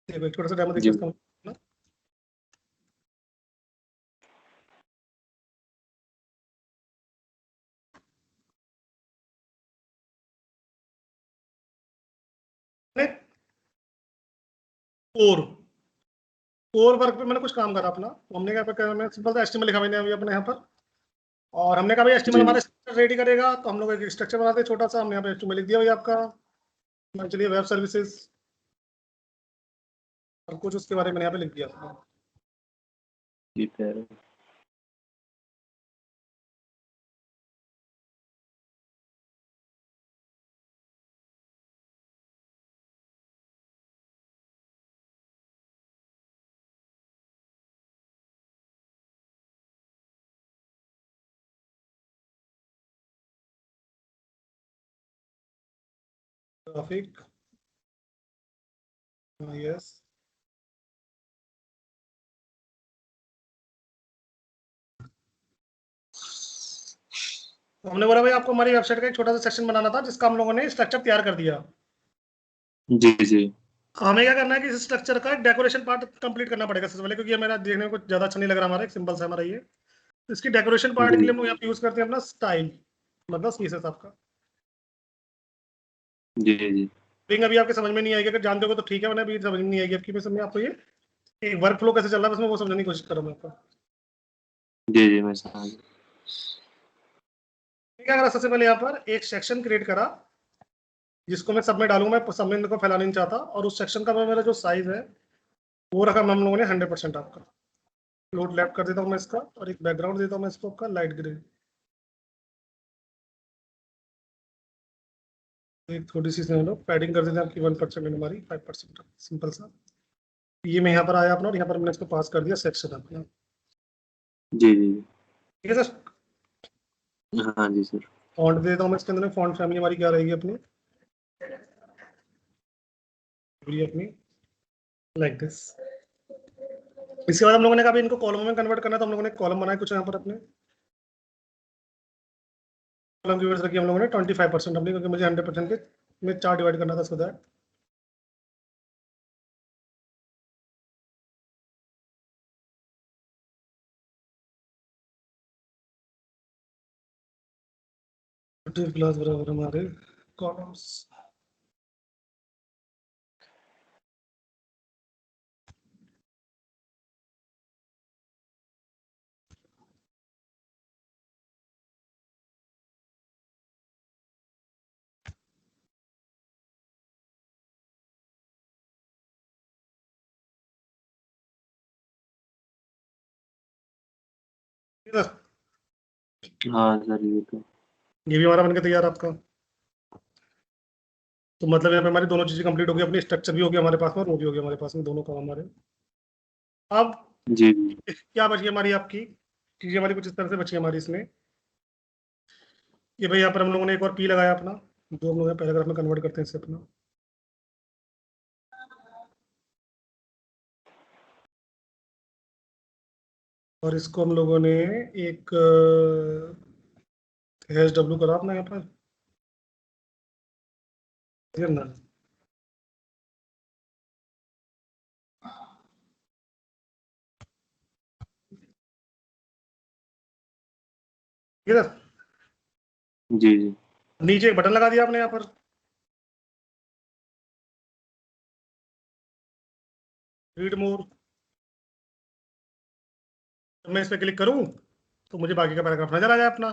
देखो एक छोटा सा डेमो देखते जी हैं इसका ना। कोर कोर वर्क पे मैंने कुछ काम करा अपना, तो हमने क्या करा, मैं सिंपल सा HTML लिखा मैंने अभी अपने यहाँ पर, और हमने कहा भाई HTML जी हमारे स्ट्रक्चर रेडी करेगा, तो हम लोग एक स्ट्रक्चर बनाते हैं छोटा सा, हमने यहाँ पे HTML लिख दिया भाई आपका। चलिए वेब सर्विसेज और कुछ उसके बारे में यहाँ पे लिख दिया था। जी सर। Graphic, yes. तो हमने बोला भाई आपको हमारी वेबसाइट का एक छोटा सा सेक्शन बनाना था, जिसका हम लोगों ने स्ट्रक्चर तैयार कर दिया। जी जी। हमें क्या करना है कि इस स्ट्रक्चर का डेकोरेशन पार्ट कंप्लीट करना पड़ेगा सबसे पहले, क्योंकि ये मेरा देखने में कुछ ज्यादा अच्छा नहीं लग रहा हमारा, एक सिंपल सा हमारा ये। तो इसकी डेकोरेशन पार्ट के लिए जी हम लोग यहाँ पे यूज करते हैं अपना स्टाइल, मतलब CSS आपका। जी जी। लिंक अभी आपके समझ में नहीं आएगी, अगर जानते हो तो ठीक है, वरना अभी समझ में नहीं आएगी आपकी, मैं समझ आपको ये वर्क फ्लो कैसे चल रहा है उसमें वो समझने की कोशिश कर रहा हूँ मैं आपको। जी जी मैं समझ। क्या करा, सबसे पहले यहाँ पर एक सेक्शन क्रिएट करा, जिसको मैं सब में डालूंगा, मैं सब में को फैलाना नहीं चाहता, और उस सेक्शन का मेरा जो साइज है वो रखा हम लोगों ने 100% आपका। लोड लेफ्ट कर देता हूँ मैं इसका, और एक बैकग्राउंड देता हूँ मैं इसको आपका लाइट ग्रे। एक थोड़ी सी इसमें हम लोग पैडिंग कर देते हैं आपकी 1% हमारी 5%, सिंपल सा। ये मैं यहाँ पर आया अपना, और यहाँ पर मैंने इसको पास कर दिया सेक्शन अपना। जी जी। ठीक है सर। हाँ जी सर। फॉन्ट दे देता हूँ मैं इसके अंदर, फॉन्ट फैमिली हमारी क्या रहेगी अपनी, अपनी लाइक दिस। इसके बाद हम लोगों ने कहा इनको कॉलम में कन्वर्ट करना, तो हम लोगों ने कॉलम बनाए कुछ यहाँ पर अपने कॉलम की वजह रखी हम लोगों ने 25% अपनी, क्योंकि मुझे 100% के में 4 डिवाइड करना था सो दैट क्लास बराबर हमारे कॉलम्स। हाँ सर ये तो। ये भी हमारा बनकर तैयार आपका। तो मतलब यहाँ पे हमारी दोनों चीजें कंप्लीट हो गई, अपनी स्ट्रक्चर भी हो गया हमारे पास में और वो भी हो गया हमारे पास में, दोनों काम हमारे। अब जी जी। क्या बची हमारी आपकी चीजें, हमारी कुछ इस तरह से बची हमारी इसमें। ये भाई यहाँ पर हम लोगों ने एक और पी लगाया अपना, जो हम लोग पैराग्राफ में कन्वर्ट करते हैं इससे अपना। और इसको हम लोगों ने एक हैश डब्ल्यू करा अपना यहाँ पर, ठीक है ना। ठीक है ना? जी जी। नीचे एक बटन लगा दिया आपने यहाँ पर, रीड मोर। मैं इस पर क्लिक करूँ तो मुझे बाकी का पैराग्राफ नजर आ जाए अपना।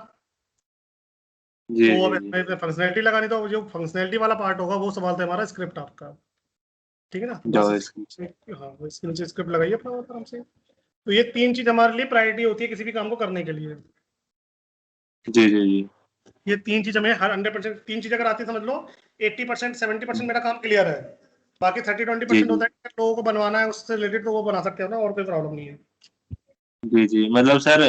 जी तो अब जी। जी इसमें फंक्शनैलिटी लगानी, तो जो फंक्शनैलिटी वाला पार्ट होगा वो संभालता है हमारा स्क्रिप्ट आपका। ठीक है ना, बस जावास्क्रिप्ट। हाँ वो इसके नीचे स्क्रिप्ट लगाइए अपना और आराम से। तो ये 3 चीज हमारे लिए प्रायोरिटी होती है किसी भी काम को करने के लिए। जी जी जी। ये 3 चीज हमें हर 100%, 3 चीज अगर आती है समझ लो 80% 70% मेरा काम क्लियर है। बाकी 30-20% जी होता है कि लोगों को बनवाना है उससे रिलेटेड, तो वो बना सकते हो ना, और कोई प्रॉब्लम नहीं है। जी जी। मतलब सर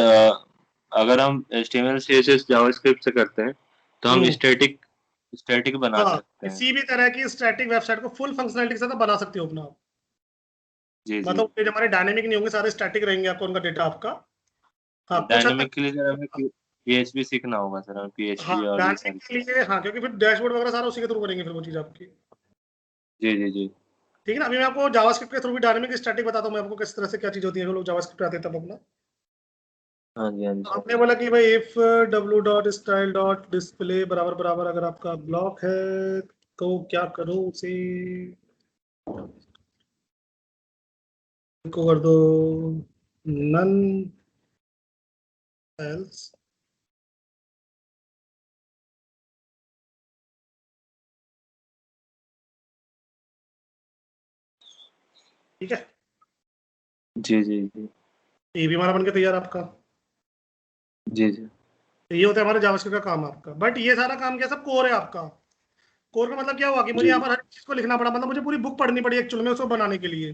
अगर हम HTML CSS जावास्क्रिप्ट से करते हैं तो हम हम्म। स्टैटिक स्टैटिक बना हाँ, सकते हैं। किसी भी तरह की स्टैटिक वेबसाइट को फुल फंक्शनलिटी के साथ आप बना सकते हो अपना। जी जी। मतलब पेज हमारे डायनेमिक नहीं होंगे, सारे स्टैटिक रहेंगे आपको उनका डेटा आपका। हाँ कुछ हद तक। डायनेमिक के लिए सर हमें PHP सीखना होगा सर, हमें हाँ PHP और ये डायनेमिक सारी के चीजें। लिए हाँ, क्योंकि फिर डैशबोर्ड वगैरह सारा उसी के थ्रू बनेंगे फिर वो चीज़ आपकी। जी जी जी। ठीक है ना, अभी मैं आपको जावास्क्रिप्ट के थ्रू भी डायनेमिक स्टैटिक बताता हूँ मैं आपको किस तरह से क्या चीज़ होती है, जो लोग जावास्क्रिप्ट आते हैं तब अपना। हाँ जी हाँ जी सर। आपने बोला कि भाई if W dot style dot display बराबर बराबर अगर आपका ब्लॉक है तो क्या करो उसे, को कर दो नन एल्स। ठीक है, जी जी जी। ये भी हमारा बनकर तैयार आपका। जी जी। तो ये होता है हमारे जावास्क्रिप्ट का काम आपका, बट ये सारा काम क्या सब कोर है आपका। कोर का मतलब क्या हुआ कि मुझे यहाँ जी पर हर चीज को लिखना पड़ा, मतलब मुझे पूरी बुक पढ़नी पड़ी एक्चुअल में उसको बनाने के लिए।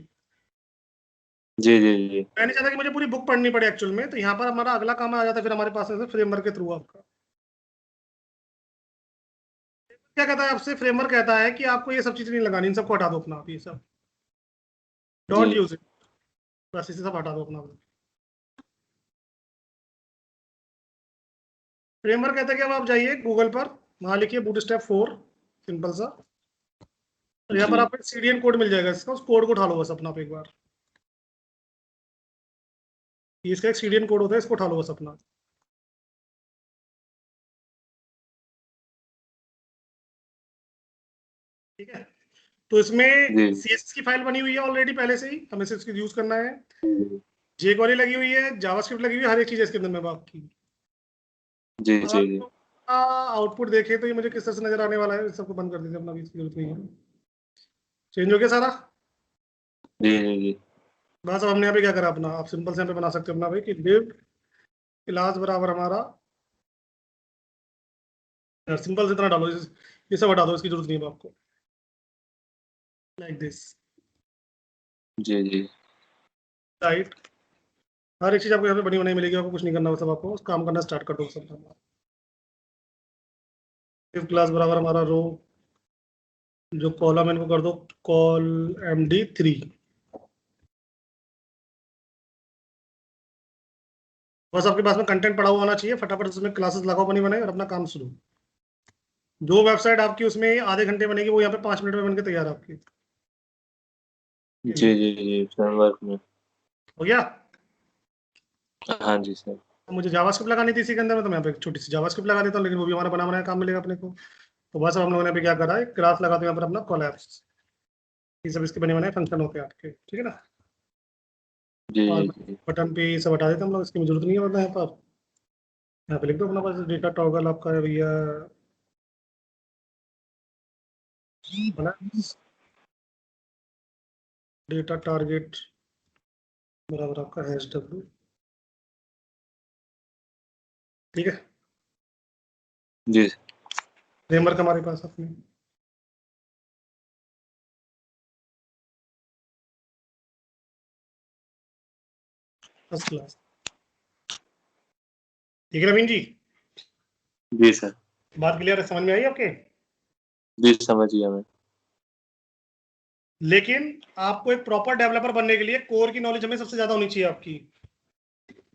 जी जी जी। मैं नहीं चाहता कि मुझे पूरी बुक पढ़नी पड़े एक्चुअल में, तो यहाँ पर हमारा अगला काम आ जाता है फिर हमारे पास फ्रेमवर्क के थ्रू आपका। क्या कहता है आपसे, फ्रेमवर्क कहता है कि आपको ये सब चीजें नहीं लगानी, इन सबको हटा दो अपना आप, ये सब डोंट जी यूज इट, बस इसे सब हटा दो अपना। फ्रेमवर्क कहता है कि अब आप जाइए गूगल पर, वहां लिखिए बूटस्ट्रैप 4, सिंपल सा। और यहाँ पर जी। आपको सीडीएन कोड मिल जाएगा इसका, उस कोड को उठा लो बस अपना आप एक बार। ये इसका एक सीडीएन कोड होता है, इसको उठा लो बस अपना। ठीक है, तो इसमें जी सीएसएस की फाइल बनी हुई है ऑलरेडी पहले से ही, हमें सिर्फ इसकी यूज करना है। जी jQuery लगी हुई है, जावास्क्रिप्ट लगी हुई है, हर एक चीज है इसके अंदर में बात की। जी अब जी। जी आप आउटपुट देखें तो ये मुझे किस तरह से नजर आने वाला है, इस सबको बंद कर दीजिए अपना, इसकी जरूरत नहीं है। चेंज हो गया सारा। जी जी। बस अब हमने यहाँ पे क्या करा अपना, आप सिंपल से यहाँ पे बना सकते हो अपना भाई कि लिव क्लास बराबर हमारा, सिंपल से इतना डालो, ये सब हटा दो, इसकी जरूरत नहीं है आपको, लाइक दिस जी जी। राइट। हर एक चीज आपको यहाँ पे बनी बनाई मिलेगी, आपको कुछ नहीं करना, सब आपको काम करना स्टार्ट कर दो सब। इफ क्लास बराबर हमारा रो, जो कॉलम है इनको कर दो कॉल MD3। बस आपके पास में कंटेंट पड़ा हुआ होना चाहिए, फटाफट उसमें क्लासेस लगाओ बनी बनाई और अपना काम शुरू। जो वेबसाइट आपकी उसमें आधे घंटे बनेगी वो यहाँ पे 5 मिनट में बनके तैयार है आपकी। जी जी जी फ्रेमवर्क में। हो गया। हाँ जी सर। तो मुझे जावास्क्रिप्ट लगानी थी इसी के अंदर में, तो मैं यहाँ पे एक छोटी सी जावास्क्रिप्ट लगा देता हूँ, लेकिन वो भी हमारा बना बनाया काम मिलेगा अपने को। तो बस अब हम लोगों ने अभी क्या करा है, क्लास लगाते हैं यहाँ पर अपना कोलैप्स। ये सब इसके बने बनाए फंक्शन होते हैं आपके, ठीक है ना। जी और जी जी बटन पे ये सब हटा देते हैं हम लोग, इसकी जरूरत नहीं है मतलब यहाँ पर। यहाँ पे लिख दो अपना बस डेटा टॉगल आपका है भैया, डेटा टारगेट बराबर आपका HW, ठीक है। जी फ्रेमवर्क हमारे पास अपने फर्स्ट क्लास, ठीक है नवीन जी। जी सर। बात क्लियर है, समझ में आई आपके। जी समझ गया मैं। लेकिन आपको एक प्रॉपर डेवलपर बनने के लिए कोर की नॉलेज हमें सबसे ज्यादा होनी चाहिए आपकी,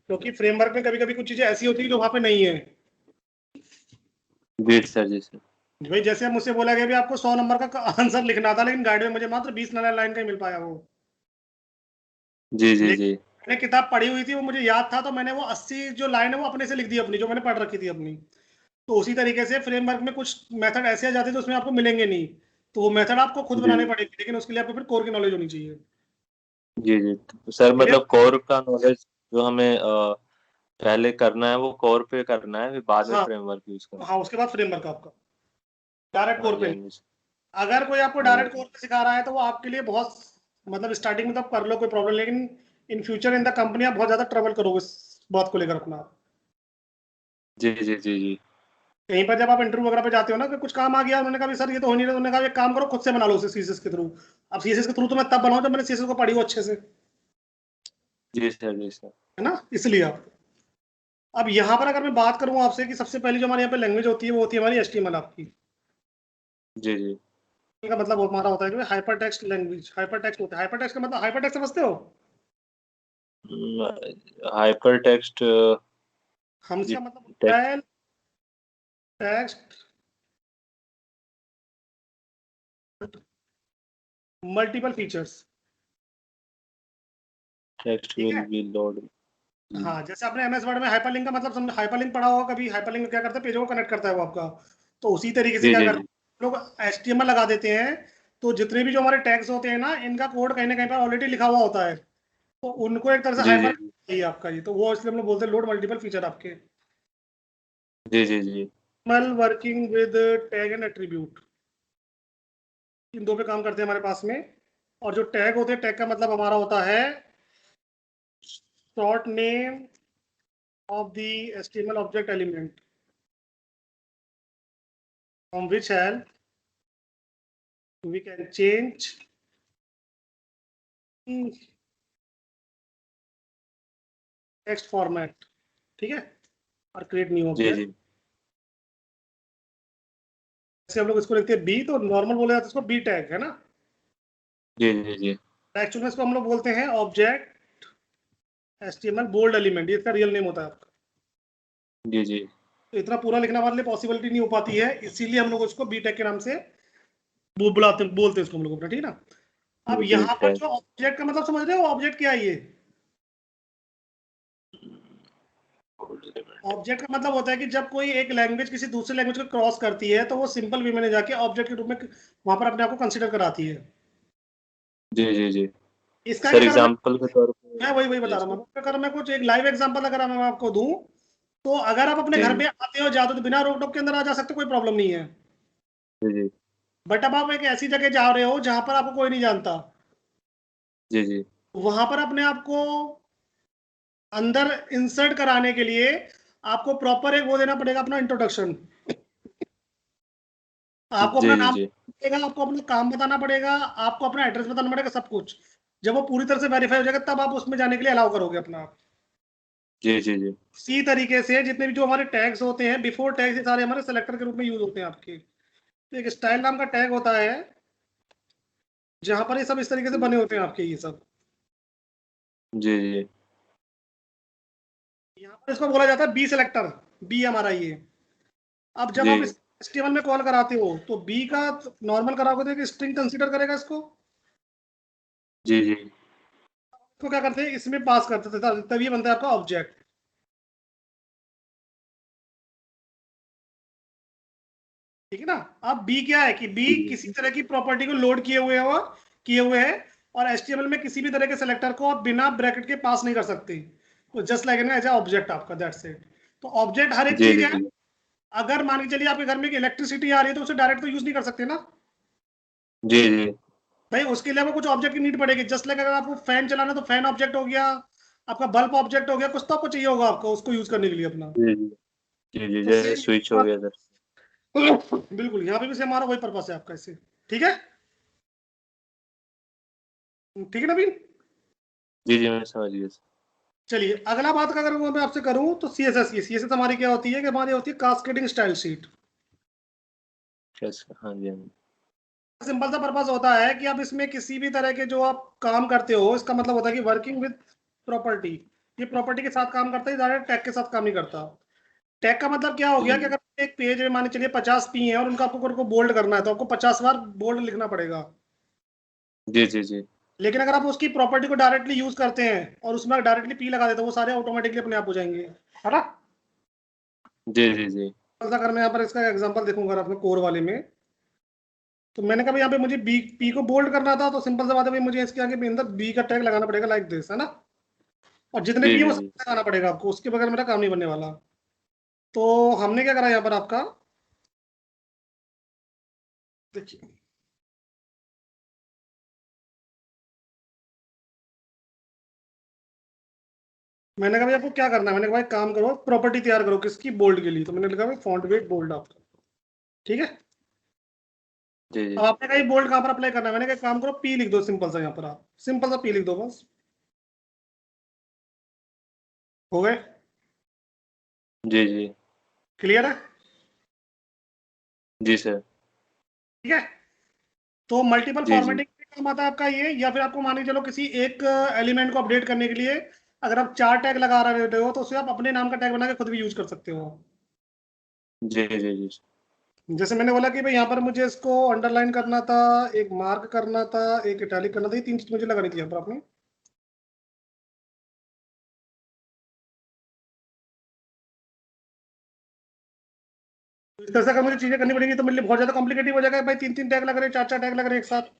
क्योंकि फ्रेमवर्क में कभी कभी कुछ चीजें ऐसी होती है जो वहां पे नहीं है। जी सर जी सर। भाई जैसे मुझसे बोला गया भी आपको 100 नंबर का आंसर लिखना था, लेकिन गाइड में मुझे मात्र 20 लाइन का ही मिल पाया वो। जी जी लेकिन जी मैंने किताब पढ़ी हुई थी, वो मुझे याद था, तो मैंने वो 80 जो लाइन है वो अपने से लिख दी अपनी, जो मैंने पढ़ रखी थी अपनी। तो उसी तरीके से फ्रेमवर्क में कुछ मेथड ऐसे आ जाते हैं तो उसमें आपको मिलेंगे नहीं, तो वो मेथड आपको खुद जी बनाने पड़ेंगे, लेकिन उसके लिए आपको फिर कोर की नॉलेज होनी चाहिए। जी जी तो सर क्लियर। मतलब कोर का नॉलेज जो हमें पहले करना है वो कोर पे करना है, फिर बाद में हाँ फ्रेमवर्क यूज करना हाँ, उसके बाद फ्रेमवर्क आपका डायरेक्ट है। हाँ कोर जी पे हाँ नहीं। जी अगर कोई आपको हाँ जी डायरेक्ट कोर पे सिखा रहा है तो वो आपके लिए बहुत, मतलब स्टार्टिंग में तो आप कर लो कोई प्रॉब्लम, लेकिन in future in the company आप बहुत ज्यादा ट्रबल करोगे इस बात को लेकर अपना। जी जी जी जी कहीं पर जब आप इंटरव्यू वगैरह पे जाते हो ना कि कुछ काम आ गया, उन्होंने कहा सर ये तो हो नहीं रहा, उन्होंने कहा एक काम करो खुद से बना लो उसे CSS के थ्रू। अब CSS के थ्रू तो मैं तब बनाऊं जब मैंने CSS को पढ़ी हो अच्छे से, जी सर जी सर। है ना, इसलिए आप। अब यहाँ पर अगर मैं बात करूँ आपसे कि सबसे पहली जो हमारे यहाँ पे लैंग्वेज होती है वो होती है हमारी HTML आपकी। जी जी का मतलब हमारा होता है कि hyper text language, hyper text होता है। हाइपर टेक्स्ट का मतलब, हाइपर टेक्स्ट समझते हो। Hyper text. हम जी इसका मतलब होता टेक्स्ट है टेक्स्ट मल्टीपल फीचर्स, टेक्स्ट ठीक विल है। Be load. हाँ, जैसे आपने MS वर्ड में हाइपरलिंक का मतलब समझ, हाइपरलिंक पढ़ा होगा कभी, हाइपरलिंक क्या करता है, पेजों को कनेक्ट करता है वो आपका। तो उसी तरीके से जी क्या जी करते जी हैं लोग, HTML लगा देते हैं। तो जितने भी जो हमारे टैग्स होते हैं ना, इनका कोड कहीं ना कहीं पर ऑलरेडी लिखा हुआ होता है, तो उनको एक तरह से जी हाइपर जी चाहिए आपका ये, तो वो इसलिए हम लोग बोलते हैं लोड मल्टीपल फीचर आपके। जी जी जी working with tag and attribute, इन दो पे काम करते हैं हमारे पास में। और जो टैग होते हैं, टैग का मतलब हमारा होता है short name of the HTML object element from which help we can change text format, ठीक है, और क्रिएट न्यू जी ऑब्जेक्ट। जी जैसे हम लोग इसको लिखते हैं बी, तो नॉर्मल बोले जाते हैं इसको बी टैग, है ना। जी जी जी एक्चुअल में इसको हम लोग बोलते हैं ऑब्जेक्ट HTML बोल्ड एलिमेंट, ये इसका रियल नेम होता है आपका। जी जी तो इतना पूरा लिखना हमारे लिए पॉसिबिलिटी नहीं हो पाती है, इसीलिए हम लोग उसको बी टैग के नाम से बुलाते बोलते हैं इसको हम लोग अपना, ठीक है ना। अब जी यहाँ पर टैग। जो ऑब्जेक्ट का मतलब समझ रहे हो, ऑब्जेक्ट क्या है ये। ऑब्जेक्ट का मतलब होता है कि जब कोई एक लैंग्वेज किसी दूसरे लैंग्वेज को क्रॉस करती है, तो वो सिंपल वे में जाके ऑब्जेक्ट के रूप में वहां पर अपने आप को कंसीडर कराती है। जी जी जी इसका सर क्या अगर एग्जांपल के तौर पे। मैं वही बता जी रहा सर। हूँ, अगर मैं कुछ एक लाइव एग्जांपल अगर मैं आपको दूं, तो अगर आप अपने जी घर जी पे आते हो जाते हो तो बिना रोक टोक के अंदर आ जा सकते हो, कोई प्रॉब्लम नहीं है। जी जी बट अब आप एक ऐसी जगह जा रहे हो जहां पर आपको कोई नहीं जानता, जी जी वहां पर अपने आप को अंदर इंसर्ट कराने के लिए आपको प्रॉपर एक वो देना पड़ेगा, अपना इंट्रोडक्शन। आपको जी अपना जी नाम जी पड़ेगा, आपको अपना काम बताना पड़ेगा, आपको अपना एड्रेस बताना पड़ेगा, सब कुछ। जब वो पूरी तरह से वेरीफाई हो जाएगा तब आप उसमें जाने के लिए अलाउ करोगे अपना आप। जी जी जी इसी तरीके से जितने भी जो हमारे टैग्स होते हैं, बिफोर टैग्स ये सारे हमारे सेलेक्टर के रूप में यूज होते हैं आपके। तो एक स्टाइल नाम का टैग होता है, जहां पर ये सब इस तरीके से बने होते हैं आपके ये सब। जी जी यहाँ पर इसको बोला जाता है बी सेलेक्टर। बी हमारा ये। अब जब जी आप इस एचटीएमएल में कॉल कराते हो तो बी का नॉर्मल कराओगे तो स्ट्रिंग कंसीडर करेगा इसको। जी जी इसको क्या करते हैं, इसमें पास करते थे, तभी बनता है आपका ऑब्जेक्ट। ठीक है ना। अब बी क्या है कि बी किसी जी तरह की प्रॉपर्टी को लोड किए हुए है और एचटीएमएल में किसी भी तरह के सेलेक्टर को आप बिना ब्रैकेट के पास नहीं कर सकते। तो जस्ट लाइक एज ऑब्जेक्ट आपका, दैट्स इट। तो ऑब्जेक्ट हर एक जी चीज जी है। जी अगर मान के चलिए आपके घर में इलेक्ट्रिसिटी आ रही है तो उसे डायरेक्ट तो यूज नहीं कर सकते ना जी जी भाई। उसके लिए आपको कुछ ऑब्जेक्ट की नीड पड़ेगी। जस्ट लाइक अगर आपको फैन चलाना है तो फैन ऑब्जेक्ट हो गया, आपका बल्ब ऑब्जेक्ट हो गया, कुछ तो आपको चाहिए होगा आपको उसको यूज करने के लिए अपना। जी जी जी जी तो जैसे सेम स्विच हो गया सर। बिल्कुल यहाँ पे भी सेम हमारा वही पर्पस है आपका इससे। ठीक है। ठीक है नवीन। जी जी मैं समझ गया सर। चलिए अगला बात का अगर मैं आपसे करूं तो सीएसएस की। सीएसएस हमारी क्या होती है कि हमारी होती है कास्केडिंग स्टाइल शीट। कैसे, हाँ जी हाँ जी। सिंपल सा पर्पस होता है कि आप इसमें किसी भी तरह के जो आप काम करते हो, इसका मतलब होता है कि वर्किंग विद प्रॉपर्टी। ये प्रॉपर्टी के साथ काम करता है, डायरेक्ट टैग के साथ काम नहीं करता। टैग का मतलब क्या हो जी गया कि अगर एक पेज में मान के चलिए 50 पी है और उनका आपको बोल्ड करना है तो आपको 50 बार बोल्ड लिखना पड़ेगा। जी जी जी लेकिन अगर आप उसकी प्रॉपर्टी को डायरेक्टली यूज करते हैं और उसमें डायरेक्टली पी लगा देते हो, वो सारे ऑटोमेटिकली अपने आप हो जाएंगे, है ना। जी जी जी अगर मैं यहाँ पर इसका एग्जांपल देखूंगा अपने कोर वाले में, तो मैंने कहा यहाँ पे मुझे बी पी को बोल्ड करना था, तो सिंपल सा बात है भाई, मुझे इसके आगे अंदर बी का टैग लगाना पड़ेगा लाइक दिस, है ना। और जितने जी भी है वो जी सब जी लगाना पड़ेगा आपको, उसके बगैर मेरा काम नहीं बनने वाला। तो हमने क्या करा यहाँ पर आपका, देखिए मैंने कहा भाई आपको क्या करना है। मैंने कहा भाई काम करो, प्रॉपर्टी तैयार करो किसकी, बोल्ड के लिए। तो मैंने लिखा भाई फॉन्ट वेट बोल्ड आपका। ठीक है। जी अब जी आपने कहा बोल्ड कहाँ पर अप्लाई करना है। मैंने कहा काम करो पी लिख दो सिंपल सा, यहाँ पर आप सिंपल सा पी लिख दो बस। हो गए। जी जी क्लियर है। जी सर। ठीक है। तो मल्टीपल जी जी फॉर्मेटिंग काम आता है आपका ये, या फिर आपको मान के चलो किसी एक एलिमेंट को अपडेट करने के लिए अगर आप 4 टैग लगा रहे हो तो उसे आप अपने नाम का टैग बना के खुद भी यूज कर सकते हो। जी जी जी जैसे मैंने बोला कि भाई यहाँ पर मुझे इसको अंडरलाइन करना था, एक मार्क करना था, एक इटैलिक करना था, ये 3 चीज मुझे लगानी थी यहाँ पर आपने। तो इस तरह से अगर मुझे चीजें करनी पड़ेंगी तो मेरे लिए बहुत ज्यादा कॉम्प्लिकेटिव हो जाएगा भाई। 3 3 टैग लग रहे हैं, 4 4 टैग लग रहे हैं एक साथ।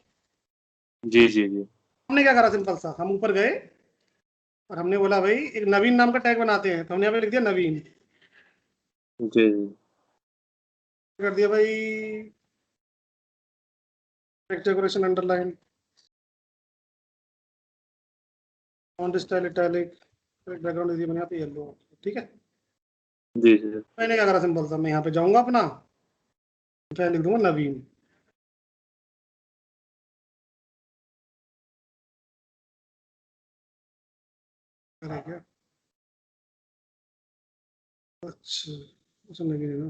जी जी जी हमने क्या करा, सिंपल सा हम ऊपर गए और हमने बोला भाई एक नवीन नाम का टैग बनाते हैं। तो हमने यहाँ पे लिख दिया नवीन, जी जी कर दिया भाई text decoration underline, font style italic, background area बना पे येलो। ठीक है। जी जी मैंने क्या करा, सिंपल सा मैं यहाँ पे जाऊंगा अपना, मैं लिख दूंगा नवीन। अरे क्या, अच्छा अच्छा नवीन है ना।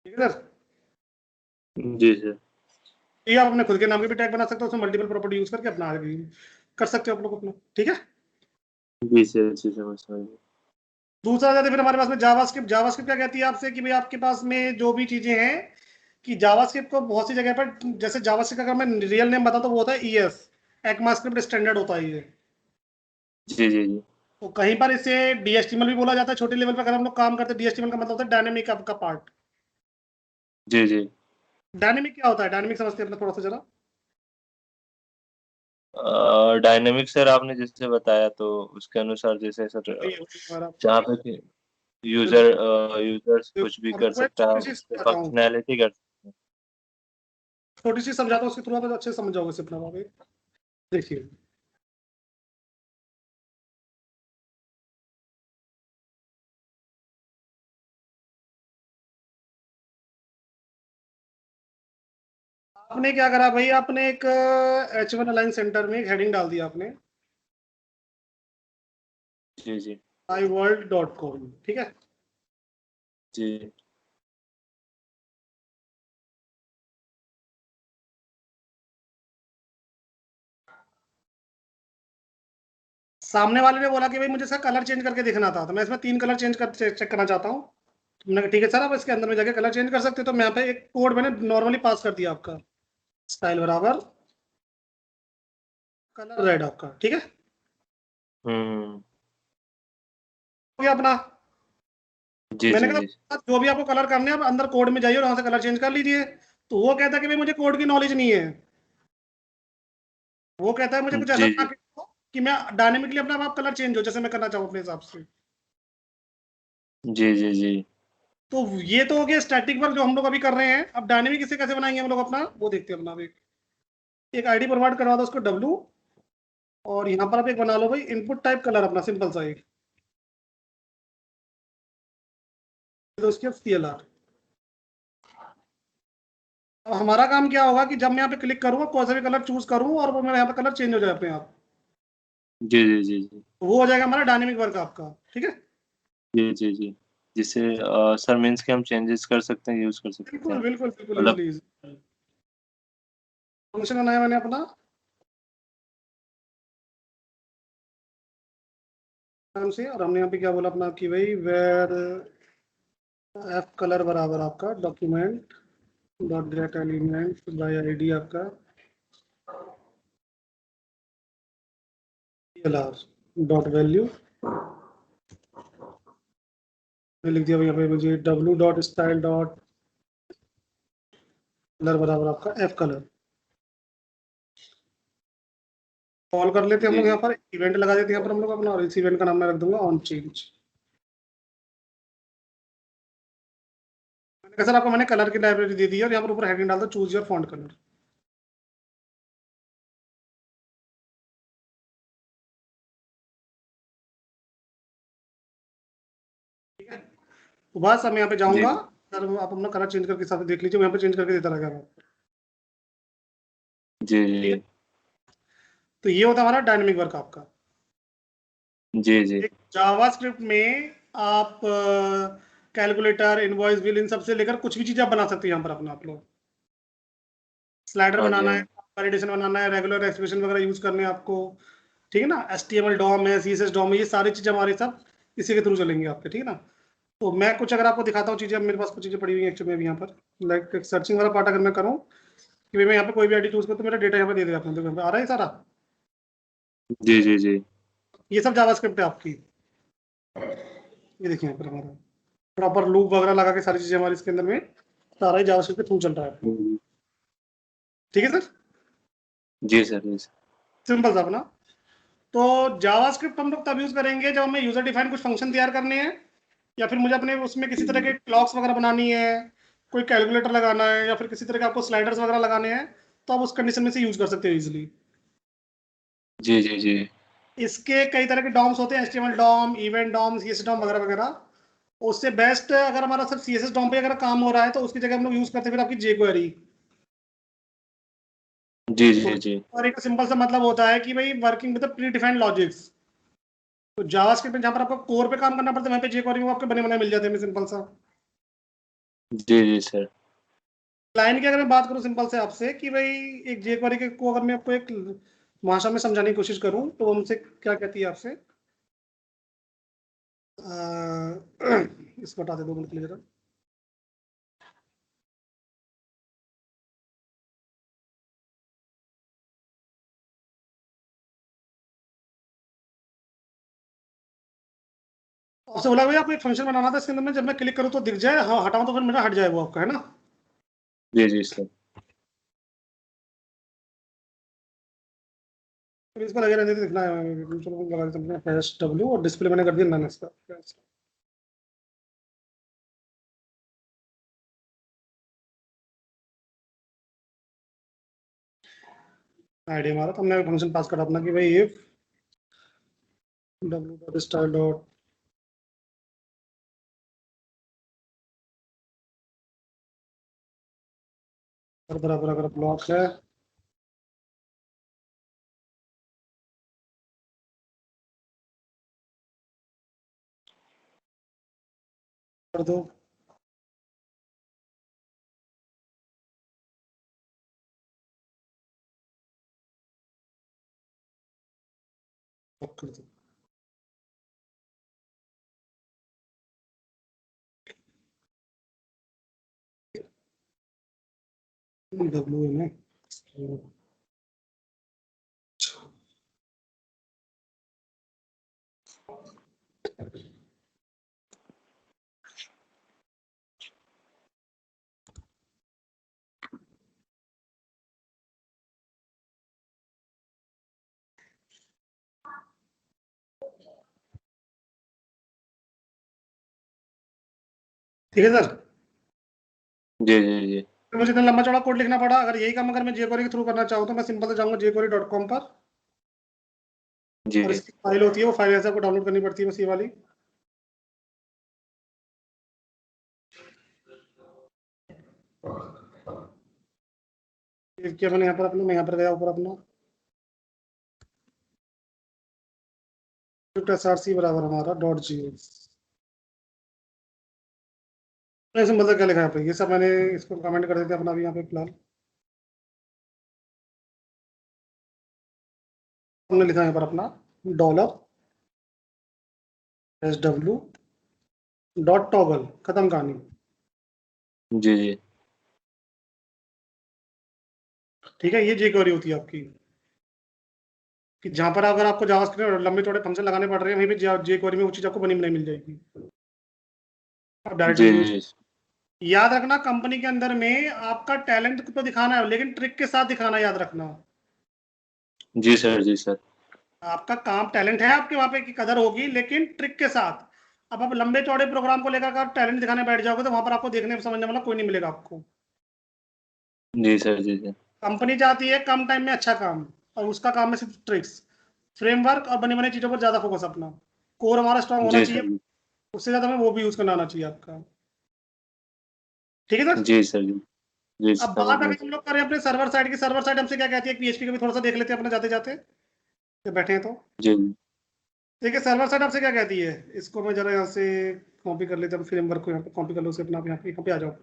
ठीक है सर। जी सर। ये आप अपने खुद के नाम के भी टैग बना सकते हो, उसमें मल्टीपल प्रॉपर्टी यूज करके अपना आगे कर सकते हो आप लोग अपना। ठीक है। जी सर जी सर मैं समझ गया। दूसरा जाते फिर हमारे पास में जावास्क्रिप्ट। जावास्क्रिप्ट क्या कहती है आपसे कि भाई आपके पास में जो भी चीजें हैं कि जावास्क्रिप्ट को बहुत सी जगह पर, जैसे जावास्क्रिप्ट का अगर मैं रियल नेम बताऊं तो वो होता है ईएस, ECMAScript स्टैंडर्ड होता है ये। जी जी जी तो कहीं पर इसे डीएचटीएमएल भी बोला जाता है छोटे लेवल पर अगर हम लोग काम करते हैं। डीएचटीएमएल का मतलब होता है डायनेमिक का पार्ट। जी जी डायनेमिक क्या होता है, डायनेमिक समझते हैं अपना थोड़ा सा जरा। डायनेमिक सर आपने जैसे बताया तो उसके अनुसार जैसे सर वही है, वही हमारा। जहाँ पे यूजर बिल्कुल। यूजर्स कुछ भी अब कर मैं एक सकता है छोटी सी उससे समझाता हूँ, फंक्शनैलिटी कर सकते छोटी सी समझाता हूँ, उसके थ्रू आप अच्छे से समझ जाओगे इसे अपना वहाँ पे। देखिए आपने क्या करा भाई, आपने एक H1 अलाइन सेंटर में एक हेडिंग डाल दिया आपने, जी जी myworld.com, ठीक है। जी सामने वाले ने बोला कि भाई मुझे इसका कलर चेंज करके दिखना था, तो मैं इसमें 3 कलर चेंज कर चेक करना चाहता हूँ। तो मैंने कहा ठीक है सर, आप इसके अंदर में जाके कलर चेंज कर सकते हो। तो मैं यहाँ पे एक कोड मैंने नॉर्मली पास कर दिया आपका, स्टाइल बराबर कलर रेड आपका, ठीक है। हम्म। हो गया अपना। जी मैंने जी जी कहा जो भी आपको कलर करने हैं आप अंदर कोड में जाइए और वहां से कलर चेंज कर लीजिए। तो वो कहता है कि भाई मुझे कोड की नॉलेज नहीं है। वो कहता है मुझे कुछ ऐसा जी बना जी के दो कि मैं डायनेमिकली अपना आप कलर चेंज हो जैसे मैं करना चाहूँ अपने हिसाब से। जी जी जी तो ये तो हो गया स्टैटिक वर्क जो हम लोग अभी कर रहे हैं। अब डायनेमिक इसे कैसे बनाएंगे हम लोग अपना, वो देखते हैं अपना। अब एक आईडी प्रोवाइड करवा दो उसको डब्लू, और यहाँ पर आप एक बना लो भाई इनपुट टाइप कलर अपना सिंपल सा एक, तो उसके CLR। अब हमारा काम क्या होगा कि जब मैं यहाँ पे क्लिक करूंगा कोई सा भी कलर चूज करूँ और वो मेरा यहाँ पे कलर चेंज हो जाए अपने आप, जी जी जी जी तो वो हो जाएगा हमारा डायनेमिक वर्क आपका, ठीक है। जी जी जी जिससे सर मीन्स के हम चेंजेस कर सकते हैं, यूज कर सकते बिल्कुल हैं बिल्कुल बिल्कुल, मतलब। इजीली फंक्शन बनाया मैंने अपना नाम से, और हमने यहाँ पे क्या बोला अपना कि भाई वेर एफ कलर बराबर आपका document dot gate element by ID आपका CLR डॉट वैल्यू मैं लिख दिया भाई यहाँ पे मुझे W dot style dot colour बराबर आपका एफ कलर। कॉल कर लेते हैं हम जी लोग, यहाँ जी पर इवेंट लगा देते हैं यहाँ पर हम लोग अपना, और इस इवेंट का नाम मैं रख दूंगा ऑन चेंज। मैंने कहा सर आपको मैंने कलर की लाइब्रेरी दे दी है, और यहाँ पर ऊपर हेडिंग डाल दो चूज योर फॉन्ट कलर। ठीक है। तो बस अब मैं यहाँ पे जी जाऊंगा सर, आप अपना कलर चेंज करके साथ देख लीजिए, मैं यहाँ पे चेंज करके देता रहेगा मैं। जी ठीक है। जी तो ये होता है हमारा डायनेमिक वर्क आपका। जी जी एक जावास्क्रिप्ट में आप कैलकुलेटर इनवॉइस बिल इन सबसे लेकर कुछ भी चीज़ आप बना सकते हैं यहाँ पर अपना आप लोग। स्लाइडर हाँ जी बनाना है, हाँ वैलिडेशन बनाना है, रेगुलर एक्सप्रेशन वगैरह यूज करने हैं आपको, ठीक है ना। HTML डॉम है, CSS डॉम है, ये सारी चीज़ें हमारे सब इसी के थ्रू चलेंगी आपके, ठीक है ना। तो मैं कुछ अगर आपको दिखाता हूँ चीज़ें, अब मेरे पास कुछ चीज़ें पड़ी हुई हैं एक्चुअली में भी यहाँ पर, लाइक एक सर्चिंग वाला पार्ट अगर मैं करूँ कि भाई मैं यहाँ पे कोई भी आईडी चूज करूँ तो मेरा डेटा यहाँ पे दे देगा अपने, देखो यहाँ पे आ रहा है सारा। जी जी जी ये सब जावास्क्रिप्ट है आपकी। ये देखिए यहाँ पर हमारा प्रॉपर लूप वगैरह लगा के सारी चीज़ें हमारी इसके अंदर में सारा ही जावास्क्रिप्ट के थ्रू चल रहा है अपना। हम्म, ठीक है सर, जी सर जी सर सिंपल सा अपना। तो जावास्क्रिप्ट हम लोग तब यूज करेंगे जब हमें यूजर डिफाइन कुछ फंक्शन तैयार करने हैं, या फिर मुझे अपने उसमें किसी तरह के क्लॉक्स वगैरह बनानी है, कोई कैलकुलेटर लगाना है, या फिर किसी तरह के आपको स्लाइडर्स वगैरह लगाने हैं, तो आप उस कंडीशन में से यूज कर सकते हो इजीली। जी जी जी इसके कई तरह के डॉम्स होते हैं, HTML DOM, event DOM, CSS DOM वगैरह वगैरह। उससे बेस्ट अगर हमारा सिर्फ CSS डॉम पे अगर काम हो रहा है तो उसकी जगह हम लोग यूज करते हैं फिर आपकी jQuery। जी तो जी जी jQuery का सिंपल सा मतलब होता है कि भाई working with predefined logics. तो जावास्क्रिप्ट में जहाँ पर आपको कोर पे काम करना पड़ता है, वहाँ पे jQuery में आपके बने बनाए मिल जाते हैं सिंपल सा। जी जी सर लाइन की अगर मैं बात करूँ सिंपल से आपसे कि भाई एक jQuery के को अगर मैं आपको एक भाषा में समझाने की कोशिश करूँ तो वो हमसे क्या कहती है आपसे, इसको हटा दे 2 मिनट के लिए जरा। आपसे बोला भाई आपको एक फंक्शन बनाना था, इसके अंदर में जब मैं क्लिक करूँ तो दिख जाए, हाँ हटाऊं तो फिर मेरा हट जाए वो आपका, है ना। जी जी सर फिर इसको लगे रहने दे, दिखना है, चलो लगा देते हैं HW, और डिस्प्ले मैंने कर दिया नन इसका। आईडी हमारा, तो हमने फंक्शन पास करा अपना कि भाई if W dot style dot बराबर अगर ब्लॉक है कर दो। कर दो। डब्ल्यू है ना। ठीक है सर। जी जी जी तो मुझे इतना लंबा चौड़ा कोड लिखना पड़ा। अगर यही काम अगर मैं jQuery के थ्रू करना चाहूँ तो मैं सिंपल से जाऊंगा jQuery.com पर, जी और इसकी फाइल होती है, वो फाइल ऐसा को डाउनलोड करनी पड़ती है बस ये वाली। क्या मैंने यहाँ पर अपना, मैं यहाँ पर गया ऊपर अपना src बराबर हमारा .gh। मैं सिंपल से क्या लिखा है यहाँ पे, ये सब मैंने इसको कमेंट कर देते हैं अपना भी यहाँ पे फिलहाल। हमने लिखा है यहाँ पर अपना $sw.toggle, खत्म कहानी। जी जी ठीक है, ये jQuery होती है आपकी, कि जहां पर अगर आपको जावास्क्रिप्ट लंबे चौड़े फंक्शन लगाने पड़ रहे हैं, वहीं पे jQuery में वो चीज आपको बनी बनाई मिल जाएगी, आप डायरेक्टली जी यूज। जी याद रखना, कंपनी के अंदर में आपका टैलेंट तो दिखाना है, लेकिन ट्रिक के साथ दिखाना, याद रखना। जी सर जी सर। आपका काम टैलेंट है, आपके वहां पे की कदर होगी, लेकिन ट्रिक के साथ। अब आप लंबे चौड़े प्रोग्राम को लेकर अगर टैलेंट दिखाने बैठ जाओगे तो वहां पर आपको देखने समझने वाला कोई नहीं मिलेगा आपको। जी सर जी सर। कंपनी चाहती है कम टाइम में अच्छा काम, और उसका काम है सिर्फ ट्रिक्स, फ्रेमवर्क और बनी बनी चीजों पर ज्यादा फोकस अपना। कोर हमारा स्ट्रांग होना जी चाहिए, सर जी उससे ज्यादा हमें वो भी यूज करना आना चाहिए आपका। ठीक है सर। जी सर जी जी अब समझ बात गया अगर सर। हम लोग करें अपने सर्वर साइड की, सर्वर साइड हमसे क्या कहती है, पीएचपी का भी थोड़ा सा देख लेते हैं अपना जाते जाते, ये बैठे हैं तो। जी देखिए सर्वर साइड आपसे क्या कहती है, इसको मैं जरा यहाँ से कॉपी कर लेते हैं, फ्रेमवर्क को यहाँ पे कॉपी कर लो, उसे अपना यहाँ पे आ जाओ।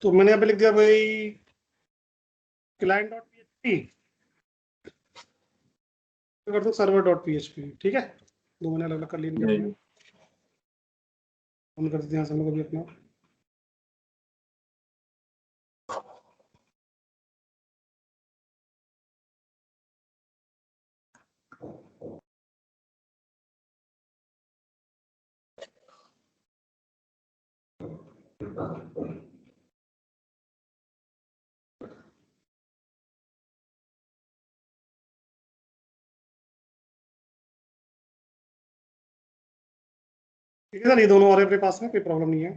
तो मैंने यहाँ पे लिख दिया भाई client.php, कर दो server.php। ठीक है, दो मैंने अलग अलग कर लिए इनके अपने। जी हम कर देते हैं यहाँ से हम लोग अभी अपना। ठीक है सर, ये दोनों आ रहे हैं अपने पास में, कोई प्रॉब्लम नहीं है।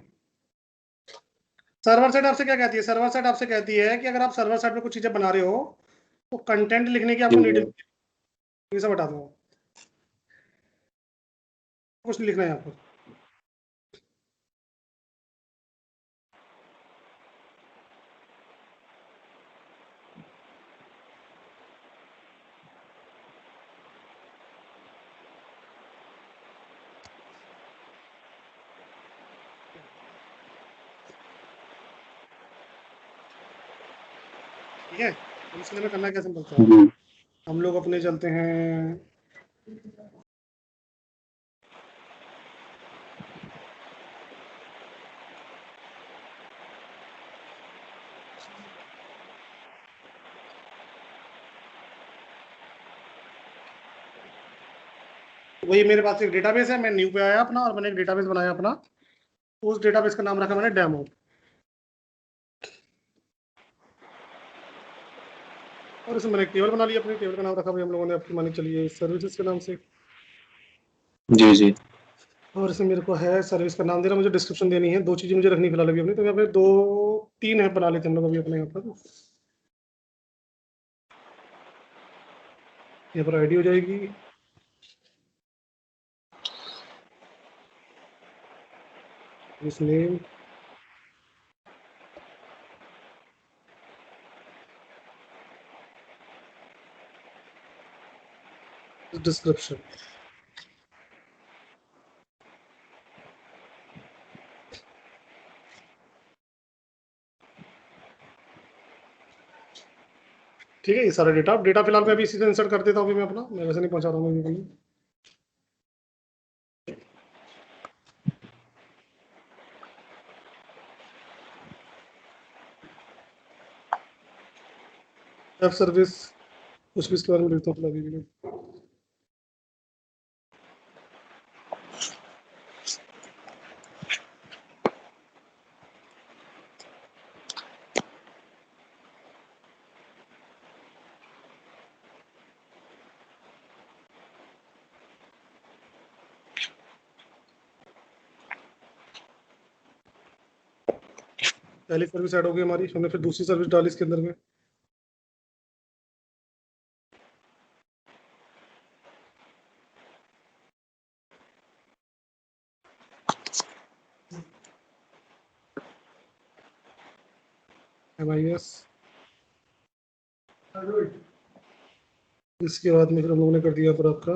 सर्वर साइड आपसे क्या कहती है, सर्वर साइड आपसे कहती है कि अगर आप सर्वर साइड पे कुछ चीजें बना रहे हो तो कंटेंट लिखने की जी आपको नीड, ये सब बता दो, कुछ नहीं लिखना है यहाँ पर। ठीक है, अब इसके लिए मैं करना क्या सिंपल सा, जी हम लोग अपने चलते हैं, वही मेरे पास एक डेटाबेस है, मैं न्यू पे आया अपना और मैंने एक डेटाबेस बनाया अपना, उस डेटाबेस का नाम रखा मैंने डेमो, और इसमें मैंने एक टेबल बना लिया, अपनी टेबल का नाम रखा भाई हम लोगों ने अपनी, मानी चलिए सर्विसेज के नाम से। जी जी और इसमें मेरे को है सर्विस का नाम देना, मुझे डिस्क्रिप्शन देनी है, 2 चीज़ें मुझे रखनी फिलहाल अभी अपनी, तो यहाँ पे 2-3 है बना लेते हैं हम लोग अभी अपने यहाँ पर आईडी हो जाएगी, इस नेम, डिस्क्रिप्शन। ठीक है, ये सारा डेटा फिलहाल मैं अभी इसी से इंसर्ट कर देता हूँ, अभी मैं अपना, मैं वैसे नहीं पहुंचा रहा हूँ मैं अभी। वेब सर्विस, कुछ भी इसके बारे में लिखता हूँ फिलहाल अभी मैं। पहली सर्विस ऐड हो गई हमारी, हमने फिर दूसरी सर्विस डाली इसके अंदर में। MIS, इसके बाद में फिर हम लोगों ने कर दिया पर आपका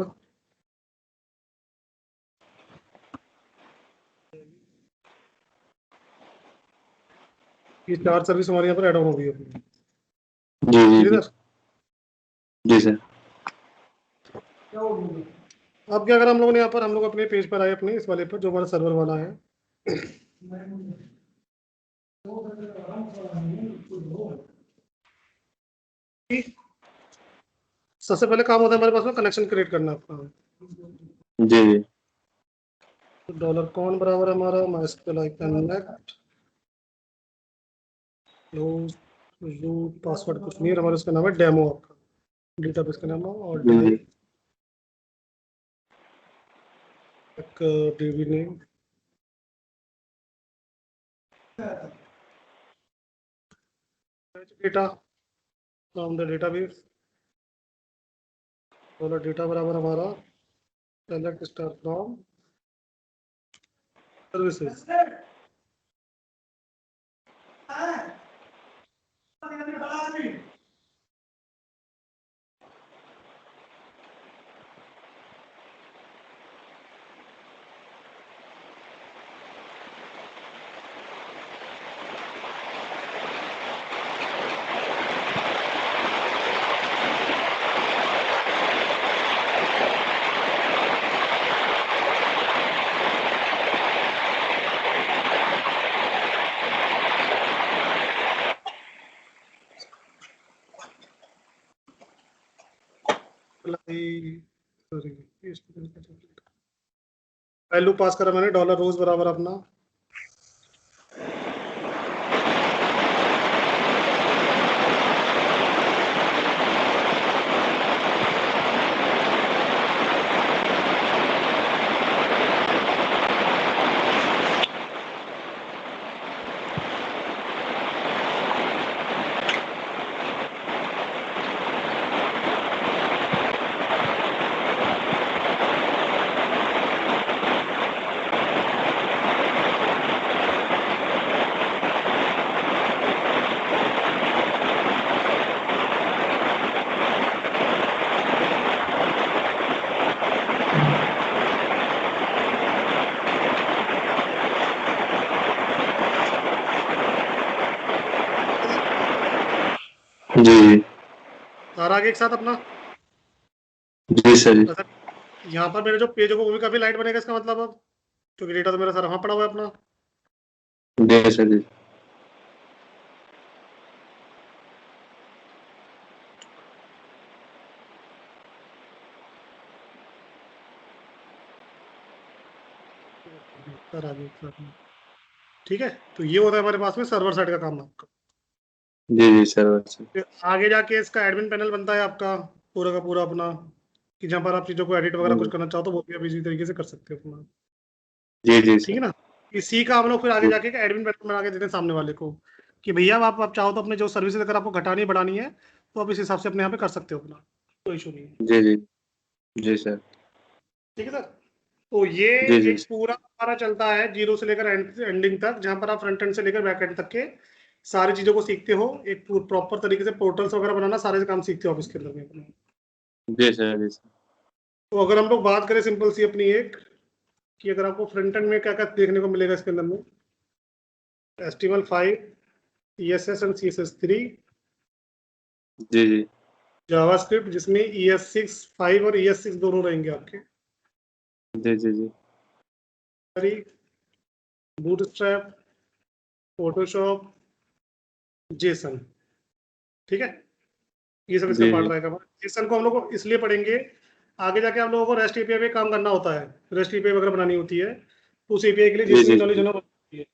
ये 4 सर्विस हमारे यहाँ पर ऐड ऑन हो गई अपनी। जी जी ठीक जी है सर। जी सर। अब क्या करा हम लोगों ने, यहाँ पर हम लोग अपने पेज पर आए, अपने इस वाले पर जो हमारा सर्वर वाला है। सबसे पहले काम होता है हमारे पास में कनेक्शन क्रिएट करना आपका। जी जी डॉलर कॉन बराबर हमारा MySQL कनेक्ट, रूट पासवर्ड कुछ नहीं है हमारे, उसका नाम है डेमो, आपका डेटाबेस का नाम है, और जी जी एक dB name, data from the database, dollar data बराबर हमारा select star from services. Value pass करा मैंने डॉलर रोज बराबर अपना जी जी सारा आगे एक साथ अपना। जी सर जी। अच्छा, यहाँ पर मेरे जो पेज होगा वो भी काफी लाइट बनेगा इसका मतलब, अब क्योंकि डेटा तो मेरा सारा वहाँ पड़ा हुआ है अपना। जी सर जी। सारा आगे एक साथ में। ठीक है, तो ये होता है हमारे पास में सर्वर साइड का काम आपका। जी जी सर। फिर आगे जाके इसका एडमिन पैनल बनता है आपका पूरा का पूरा अपना, कि जहाँ पर आप चीज़ों को एडिट वगैरह कुछ करना चाहो तो वो भी आप इसी तरीके से कर सकते हो अपना। जी जी ठीक है सर। ना। इसी का हम लोग फिर आगे जी जाके एडमिन पैनल बना के देते हैं सामने वाले को कि भैया आप चाहो तो अपने जो सर्विसेज अगर आपको घटानी बढ़ानी है तो आप इस हिसाब से अपने यहाँ पे कर सकते हो अपना, कोई इशू नहीं है। जी जी जी सर। ठीक है सर। तो ये जी जी एक पूरा हमारा चलता है जीरो से लेकर एंडिंग तक, जहां पर आप फ्रंट एंड से लेकर बैक एंड तक के सारी चीजों को सीखते हो। एक प्रॉपर तरीके से पोर्टल्स वगैरह बनाना, सारे काम सीखते हो आप इसके अंदर में अपने। जी सर। जी सर। तो अगर हम लोग बात करें सिंपल सी अपनी एक, कि अगर आपको फ्रंट एंड में क्या क्या देखने को मिलेगा इसके अंदर में, HTML5, CSS एंड CSS3, जी जी जावास्क्रिप्ट जिसमें ES6 5 और ES6 दोनों रहेंगे आपके, जी जी जी बूटस्ट्रैप, फोटोशॉप, जेसन। ठीक है, ये सब इसका जी पार्ट जी रहेगा। जेसन को हम लोग इसलिए पढ़ेंगे, आगे जाके आप लोगों को रेस्ट एपीआई पे काम करना होता है, रेस्ट एपीआई वगैरह बनानी होती है, तो उस एपीआई के लिए जी जेसन की जी नॉलेज जी होना बहुत जरूरी है।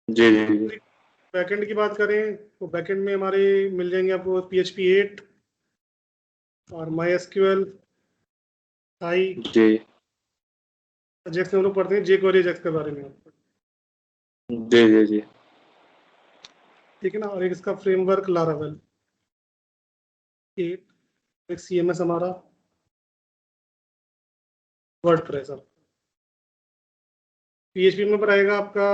जी जी जी बैकएंड की बात करें तो बैकएंड में हमारे मिल जाएंगे आपको PHP 8 और MySQL, आई जी जेक्स में हम लोग पढ़ते हैं jQuery जेक्स के बारे में। जी जी जी ठीक है ना। और एक इसका फ्रेमवर्क लारावेल, एक CMS हमारा वर्डप्रेस। PHP में रहेगा आपका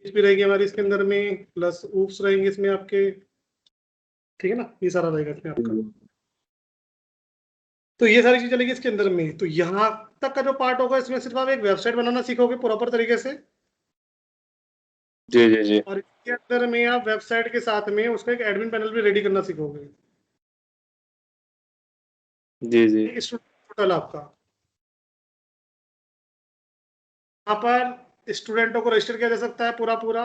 PHP रहेगी हमारी इसके अंदर में, प्लस ऊप्स रहेंगे इसमें आपके। ठीक है ना, ये सारा रहेगा इसमें आपका। तो ये सारी चीजें चलेगी इसके अंदर में। तो यहाँ तक का जो पार्ट होगा इसमें सिर्फ आप एक वेबसाइट बनाना सीखोगे प्रॉपर तरीके से, जी जी जी और इसके अंदर में आप वेबसाइट के साथ में उसका एक एडमिन पैनल भी रेडी करना सीखोगे। जी जी एक स्टूडेंट पोर्टल आपका, यहाँ पर स्टूडेंटों को रजिस्टर किया जा सकता है पूरा पूरा,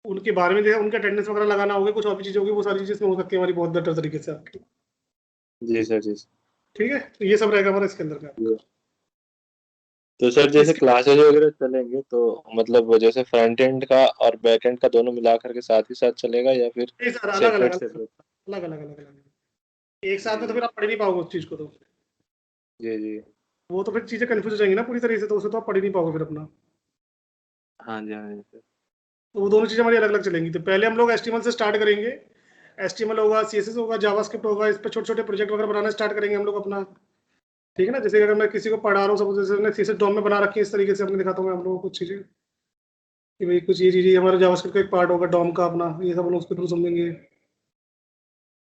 उनके बारे में उनके अटेंडेंस वगैरह लगाना होगी, कुछ और भी चीजें होगी, वो सारी चीजें इसमें हो सकती है हमारी बहुत बेटर तरीके से आपकी। जी सर। जी सर। ठीक है, तो ये सब रहेगा हमारा इसके अंदर में आपका। तो सर जैसे इसके क्लासेज वगैरह चलेंगे तो मतलब वो जैसे फ्रंट एंड का और बैक एंड का दोनों मिलाकर के साथ ही साथ चलेगा या फिर नहीं सर, अलग अलग सेपरेट अलग सेपरेट? अलग अलग अलग अलग एक साथ जी में तो जी फिर आप पढ़ ही नहीं पाओगे उस चीज को। तो जी जी। वो तो फिर चीजें कंफ्यूज हो जाएंगी ना पूरी तरीके से, तो उसे तो आप पढ़ ही नहीं पाओगे फिर अपना। हाँ जी हाँ जी सर। तो वो दोनों चीजें हमारी अलग अलग चलेंगी। तो पहले हम लोग HTML से स्टार्ट करेंगे। HTML होगा, CSS होगा, जावास्क्रिप्ट होगा, इस पर छोटे छोटे प्रोजेक्ट वगैरह बनाना स्टार्ट करेंगे हम लोग अपना। ठीक है ना। जैसे अगर मैं किसी को पढ़ा रहा हूँ, सपोज जैसे मैंने CSS डॉम में बना रखी है, इस तरीके से अपने दिखाता हूँ मैं हम लोगों को कुछ चीजें, कि भाई कुछ ये चीजें हमारे जावास्क्रिप्ट का एक पार्ट होगा डॉम का अपना, ये सब हम लोग उसके थ्रू समझेंगे।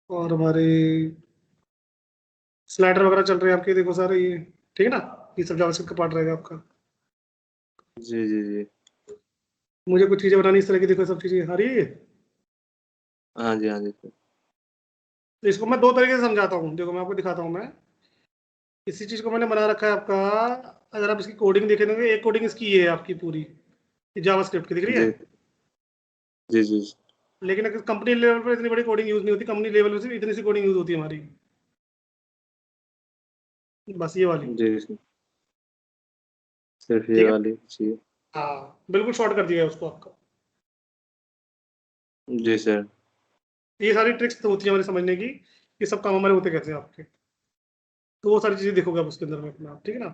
और हमारे स्लाइडर वगैरह चल रहे हैं आपके, देखो सारे ये। ठीक है ना, ये सब जावास्क्रिप्ट का पार्ट रहेगा आपका। जी जी जी। मुझे कुछ चीजें बनानी इस तरह की, देखो सब चीजें आ रही है। हाँ जी हाँ जी सर। तो इसको मैं दो तरीके से समझाता हूँ, देखो मैं आपको दिखाता हूँ मैं। इसी चीज को मैंने बना रखा है आपका। अगर आप इसकी कोडिंग देखेंगे, एक कोडिंग इसकी ये है आपकी पूरी, जावास्क्रिप्ट की दिख रही है। जी जी जी लेकिन अगर कंपनी लेवल पर इतनी बड़ी कोडिंग यूज नहीं होती, कंपनी लेवल पर सिर्फ इतनी सी कोडिंग यूज होती है हमारी, बस ये वाली। जी जी। सिर्फ ये ठीक है। वाली जी। हाँ बिल्कुल शॉर्ट कर दिया है उसको आपका। जी सर। ये सारी ट्रिक्स तो होती है हमारी समझने की, ये सब काम हमारे होते कैसे हैं आपके। तो वो सारी चीजें देखोगे आप उसके अंदर में अपना। ठीक है ना।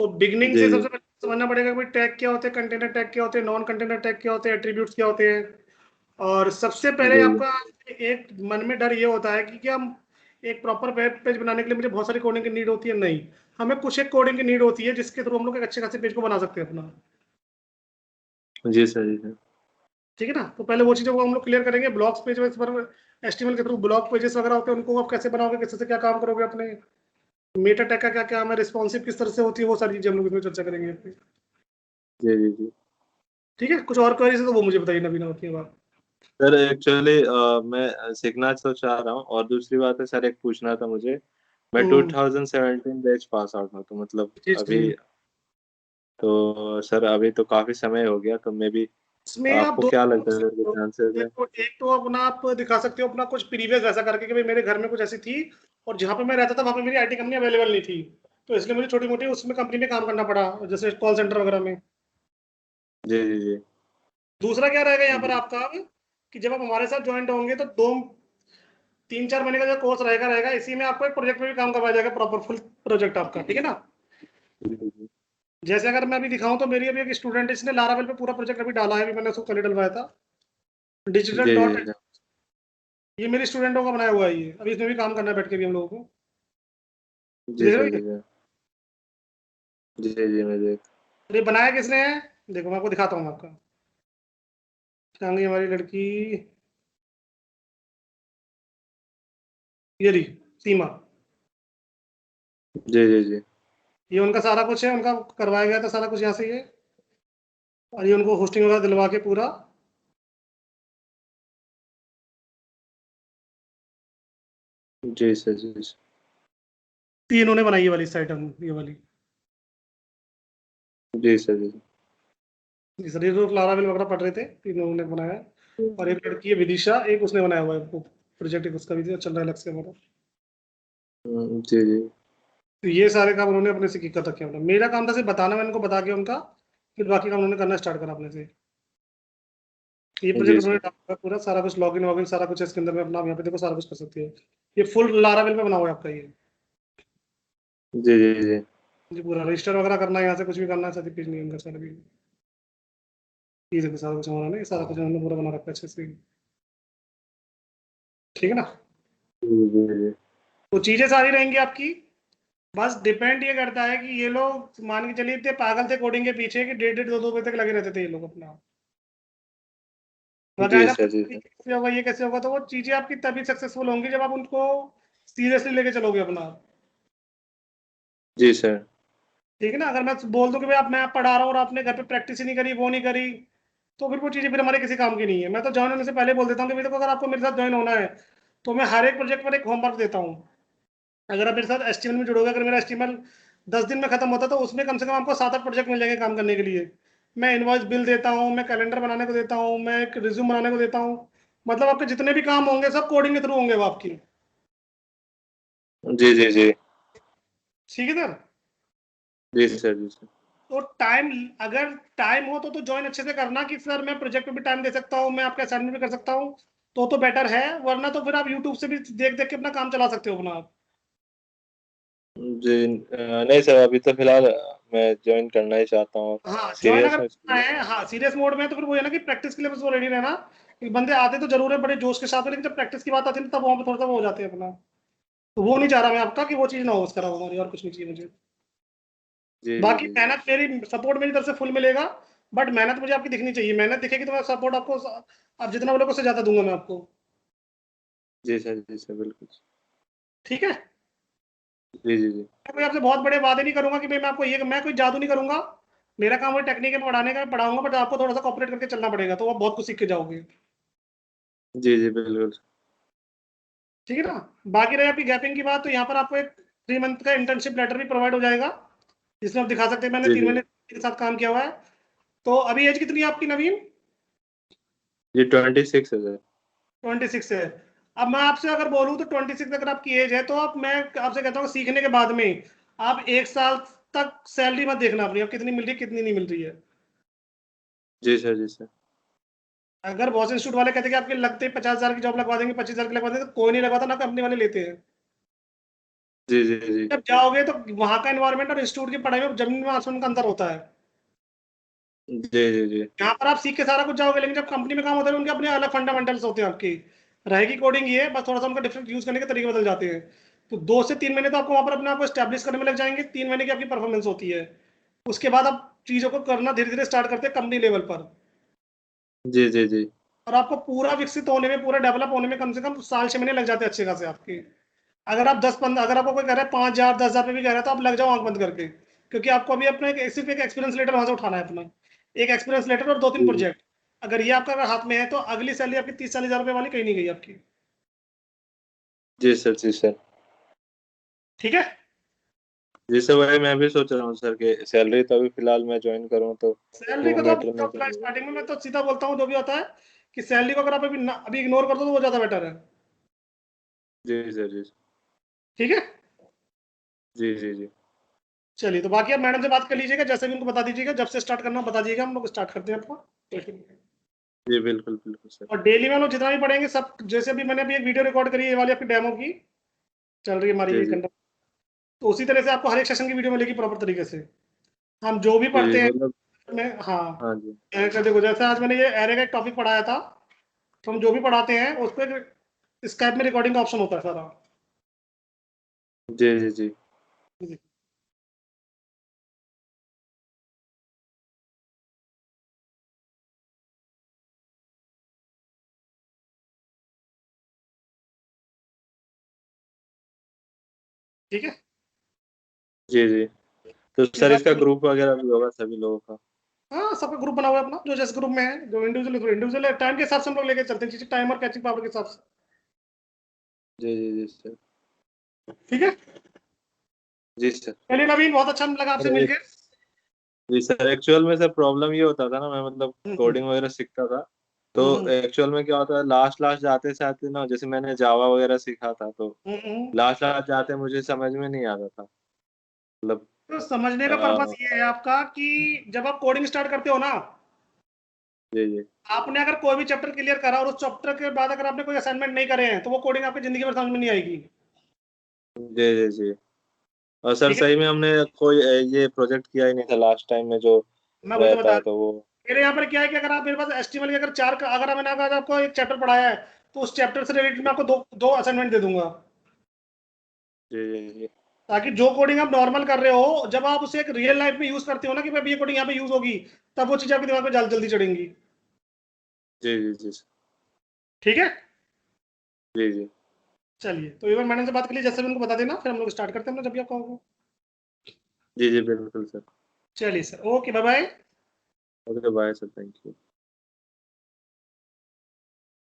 तो बिगनिंग जी से जी सबसे पहले समझना पड़ेगा कि भाई टैग क्या होते हैं, कंटेनर टैग क्या होते हैं, नॉन कंटेनर टैग क्या होते हैं, एट्रीब्यूट्स क्या होते हैं। और सबसे पहले जी आपका एक मन में डर ये होता है कि क्या हम एक प्रॉपर वेब पेज बनाने के लिए मुझे बहुत सारी कोडिंग की नीड होती है। नहीं, हमें कुछ एक कोडिंग की नीड होती है जिसके थ्रू हम लोग एक अच्छे खासे पेज को बना सकते हैं अपना। जी सर। जी सर। ठीक है ना। तो पहले वो चीज़ों को हम लोग क्लियर करेंगे। ब्लॉग्स पेज पर HTML के थ्रू ब्लॉग पेजेस वगैरह होते हैं, उनको आप कैसे बनाओगे, कैसे से क्या काम करोगे अपने। मेटा टैग का क्या क्या है, रिस्पॉन्सिव किस तरह से होती है, वो सारी चीजें हम लोग इसमें चर्चा करेंगे अपनी। जी जी जी। ठीक है, कुछ और क्वेरीज है तो वो मुझे बताइए, नवीन होती है बात। सर एक्चुअली मैं सीखना तो चाह रहा हूँ और दूसरी बात है सर एक पूछना था मुझे। मैं हम्म, 2017 बैच पास आउट हूँ तो मतलब जी अभी जी। तो सर अभी तो काफी समय हो गया तो मे भी इसमें आप आपको दो क्या चीज़ लगता कर है सर सकते हो। चांसेस है? देखो, एक तो अपना आप दिखा सकते हो अपना कुछ प्रीवियस ऐसा करके कि भाई मेरे घर में कुछ ऐसी थी, और जहाँ पे मैं रहता था वहाँ पे मेरी IT कंपनी अवेलेबल नहीं थी, तो इसलिए मुझे छोटी मोटी उसमें कंपनी में काम करना पड़ा, जैसे कॉल सेंटर वगैरह में। जी जी जी दूसरा क्या रहेगा यहाँ पर जी आपका, कि जब आप हमारे साथ ज्वाइंट होंगे तो दो 3-4 महीने का जो कोर्स रहेगा, इसी में आपको एक प्रोजेक्ट में भी काम करवाया जाएगा, प्रॉपर फुल प्रोजेक्ट आपका, ठीक है ना। जैसे अगर मैं अभी दिखाऊं तो मेरी अभी एक स्टूडेंट, इसने लारावेल पे पूरा प्रोजेक्ट अभी डाला है, अभी मैंने उसको कल ही डलवाया था, डिजिटल जी डॉट। जी ये मेरे स्टूडेंटों का बनाया हुआ है, ये अभी इसमें भी काम करना है बैठ के भी हम लोगों को। जी देख रहे सर हो जी ये? सर जी जी मैं देख। ये बनाया किसने है? देखो मैं आपको दिखाता हूँ आपका। कहाँ गई हमारी लड़की? ये रही, सीमा। जी जी जी ये उनका सारा कुछ है, उनका करवाया गया था सारा कुछ यहाँ से ये। और ये उनको होस्टिंग वगैरह दिलवा के पूरा। जी सर जी सर तीन इन्होंने बनाई ये वाली साइट, हम ये वाली। जी सर जी ये सर ये लोग लारावेल वगैरह पढ़ रहे थे, तीनों ने बनाया है। और एक लड़की है विदिशा, एक उसने बनाया हुआ है वो प्रोजेक्ट, एक उसका भी चल रहा है अलग से हमारा। जी जी तो ये सारे काम उन्होंने अपने से कर रखे हैं अपना। मेरा काम था सिर्फ बताना, मैंने उनको बता के उनका, फिर बाकी काम उन्होंने करना स्टार्ट करा अपने से। ये जी प्रोजेक्ट उन्होंने सर डाला पूरा, सारा कुछ लॉगिन वॉगिन सारा कुछ है इसके अंदर में अपना, यहाँ पे देखो सारा कुछ कर सकते हो। ये फुल लारावेल पे बना हुआ है आपका ये। जी जी जी जी पूरा रजिस्टर वगैरह करना है, यहाँ से कुछ भी करना है, सभी पेज नहीं इनका सारा भी। ये देखो सारा कुछ हमारा, नहीं सारा कुछ उन्होंने पूरा बना रखा है अच्छे से, ठीक है ना। जी तो चीजें सारी रहेंगी आपकी। बस डिपेंड ये करता है कि ये लोग मान के चलिए इतने पागल थे कोडिंग के पीछे कि 1:30 2 2 बजे तक लगे रहते थे ये लोग अपना। जी बाकायदा सर जी ये सर कैसे होगा, ये कैसे होगा, तो वो चीजें आपकी तभी सक्सेसफुल होंगी जब आप उनको सीरियसली लेके चलोगे अपना। जी सर ठीक है ना। अगर मैं बोल दूं कि भाई आप, मैं पढ़ा रहा हूँ और आपने घर पे प्रैक्टिस ही नहीं करी, वो नहीं करी, तो फिर वो चीजें फिर हमारे किसी काम की नहीं है। मैं तो ज्वाइन होने से पहले बोल देता हूँ कि भाई देखो, अगर आपको मेरे साथ ज्वाइन होना है तो मैं हर एक प्रोजेक्ट पर एक होमवर्क देता हूँ। अगर आप मेरे साथ एचटीएमएल में जुड़ोगे, अगर मेरा एचटीएमएल 10 दिन में खत्म होता है तो उसमें कम से कम आपको 7-8 प्रोजेक्ट मिल जाएंगे काम करने के लिए। मैं इनवॉइस बिल देता हूँ, मैं कैलेंडर बनाने को देता हूँ, मैं एक रिज्यूम बनाने को देता हूँ। मतलब आपके जितने भी काम होंगे सब कोडिंग के थ्रू होंगे वो आपकी। जी जी जी ठीक है सर। जी सर जी सर तो टाइम, अगर टाइम हो तो ज्वाइन अच्छे से करना कि सर मैं प्रोजेक्ट पे भी टाइम दे सकता हूँ, मैं आपका असाइनमेंट भी कर सकता हूँ, तो बेटर है। वरना तो फिर आप यूट्यूब से भी देख देख के अपना काम चला सकते हो अपना आप। जी नहीं सर अभी तो फिलहाल मैं ज्वाइन करना ही चाहता हूँ। हाँ ज्वाइन सीरियस अगर हूँ इसके करना लिए। है, हाँ सीरियस मोड में है, तो फिर वो है ना कि प्रैक्टिस के लिए बस वो रेडी रहना कि बंदे आते तो जरूर है बड़े जोश के साथ में, लेकिन जब प्रैक्टिस की बात आती है ना तब वहां पर थोड़ा सा वो हो जाते हैं अपना। तो वो नहीं चाह रहा मैं आपका कि वो चीज ना हो उस तरह हमारी, और कुछ नहीं चाहिए मुझे। जी जी बाकी जी जी मेहनत मेरी, सपोर्ट मेरी तरफ से फुल मिलेगा। बट मेहनत मुझे आपकी दिखनी चाहिए, मेहनत दिखेगी तो मैं सपोर्ट आपको, आप जितना बोलोगे उससे ज्यादा दूंगा मैं आपको। जी सर बिल्कुल। ठीक है। जी जी जी मैं कोई आपसे बहुत बड़े वादे नहीं करूंगा कि भाई मैं आपको ये, मैं कोई जादू नहीं करूंगा। मेरा काम वो टेक्निक है पढ़ाने का, मैं पढ़ाऊंगा, बट आपको थोड़ा सा कॉपरेट करके चलना पड़ेगा, तो आप बहुत कुछ सीख के जाओगे। जी जी बिल्कुल। ठीक है ना। बाकी रही आपकी गैपिंग की बात, तो यहाँ पर आपको एक 3 मंथ का इंटर्नशिप लेटर भी प्रोवाइड हो जाएगा, जिसमें आप दिखा सकते हैं मैंने जी तीन जी महीने के साथ काम किया हुआ है। तो अभी एज कितनी है आपकी नवीन? जी 26 है सर। 26 है। अब मैं आपसे अगर बोलूँ तो 26 अगर आपकी एज है, तो आप, मैं आपसे कहता हूँ सीखने के बाद में आप 1 साल तक सैलरी मत देखना अपनी, अब कितनी मिल रही है कितनी नहीं मिल रही है। जी सर जी सर अगर बॉस इंस्टीट्यूट वाले कहते हैं कि आपके लगते 50,000 की जॉब लगवा देंगे, 25,000 की लगवा देंगे, तो कोई नहीं लगवाता ना, कंपनी वाले लेते हैं। जी जी जी जब जाओगे तो वहां का एनवायरमेंट और इंस्टीट्यूट की पढ़ाई में जमीन में आसमान का अंतर होता है। जी जी जी यहाँ पर आप सीख के सारा कुछ जाओगे, लेकिन जब कंपनी में काम होता है उनके अपने अलग फंडामेंटल्स होते हैं आपकी। रहेगी कोडिंग ये, बस थोड़ा सा उनका डिफरेंट यूज करने के तरीके बदल जाते हैं। तो 2 से 3 महीने तो आपको वहां पर अपने आप को स्टैब्लिश करने में लग जाएंगे, 3 महीने की आपकी परफॉर्मेंस होती है। उसके बाद आप चीजों को करना धीरे धीरे स्टार्ट करते हैं कंपनी लेवल पर। जी जी जी और आपको पूरा विकसित होने में, पूरा डेवलप होने में कम से कम 6 6 महीने लग जाते हैं अच्छे खासे आपके। अगर आप 10-15, अगर आपको कोई कह रहा है 5,000 10,000 पे भी कह रहा है, तो आप लग जाओ आंख बंद करके। क्योंकि आपको अभी अपना एक, सिर्फ एक एक्सपीरियंस लेटर वहां से उठाना है अपना। एक एक्सपीरियंस लेटर और 2-3 जी प्रोजेक्ट। अगर ये आपका अगर हाथ में है तो अगली सैलरी आपकी 30-40 हजार रुपए वाली कहीं नहीं गई आपकी। जी सर जी सर ठीक है। जी सर वही मैं भी सोच रहा हूँ सर कि सैलरी तो अभी फिलहाल मैं ज्वाइन करूँ तो सैलरी वो को तो मैटर नहीं आप करेगा। स्टार्टिंग में, मैं तो सीधा बोलता हूँ जो भी होता है कि सैलरी को अगर आप अभी अभी इग्नोर कर दो तो वो ज्यादा बेटर है। जी सर जी ठीक है। जी जी जी चलिए, तो बाकी आप मैडम से बात कर लीजिएगा, जैसे भी उनको बता दीजिएगा, जब से स्टार्ट करना हो बता दीजिएगा, हम लोग स्टार्ट करते हैं आपको। जी बिल्कुल बिल्कुल सर। और डेली में हम लोग जितना भी पढ़ेंगे सब, जैसे अभी मैंने अभी एक वीडियो रिकॉर्ड करी है, ये वाली आपकी डेमो की चल रही है हमारी जी ये जी कंडक्ट, तो उसी तरह से आपको हर एक सेशन की वीडियो मिलेगी प्रॉपर तरीके से। हम जो भी जी जी पढ़ते हैं मतलब मैं, हाँ हाँ जी देखो जैसे आज मैंने ये एरे का एक टॉपिक पढ़ाया था, तो हम जो भी पढ़ाते हैं उस पर स्काइप में रिकॉर्डिंग का ऑप्शन होता है सारा। जी जी जी ठीक है, जी जी। तो इसके सर बाद इसका ग्रुप वगैरह भी होगा सभी लोगों का? हाँ सबका ग्रुप बना हुआ है अपना, जो जिस ग्रुप में है, जो इंडिविजुअल इंडिविजुअल टाइम के हिसाब से हम लोग लेके चलते हैं चीजें, टाइम और कैचिंग पावर के हिसाब से। जी जी जी सर। ठीक है, जी सर। चलिए नवीन, बहुत अच्छा लगा आपसे सर मिलके। जी सर, एक्चुअल में सर प्रॉब्लम ये होता था ना, मैं मतलब हम्म कोडिंग वगैरह सीखता था, तो हम्म एक्चुअल में क्या होता है, लास्ट लास्ट जाते जाते ना, जैसे मैंने जावा वगैरह सीखा था, तो हम्म। लास्ट लास्ट जाते मुझे समझ में नहीं आता था मतलब। तो समझने का पर्पस अ, ये है आपका कि जब आप कोडिंग स्टार्ट करते हो ना, जी जी आपने अगर कोई भी चैप्टर क्लियर करा और उस चैप्टर के बाद अगर आपने कोई असाइनमेंट नहीं करे हैं, तो वो कोडिंग आपकी जिंदगी भर समझ में नहीं आएगी। जी जी जी। और सर ठीक है, सही में हमने कोई ये प्रोजेक्ट किया ही नहीं था लास्ट टाइम में जो मैं वही तो रहता बता है, रहा तो हूँ। वो। मेरे यहाँ पर क्या है कि अगर आप मेरे पास एचटीएमएल के अगर चार अगर मैंने अगर आपको एक चैप्टर पढ़ाया है, तो उस चैप्टर से रिलेटेड मैं आपको दो दो असाइनमेंट दे दूंगा, जी जी जी ताकि जो कोडिंग आप नॉर्मल कर रहे हो, जब आप उसे एक रियल लाइफ में यूज करते हो ना कि भाई ये कोडिंग यहाँ पे यूज होगी, तब वो चीज आपके दिमाग में जल्दी जल्दी चढ़ेंगी। जी जी जी ठीक है, जी जी चलिए तो एक बार मैडम से बात कर ली, जैसे भी उनको बता देना, फिर हम लोग स्टार्ट करते हैं जब भी आप कहोगे। जी जी बिल्कुल सर। चलिए sir, okay, bye bye. Okay bye sir, thank you.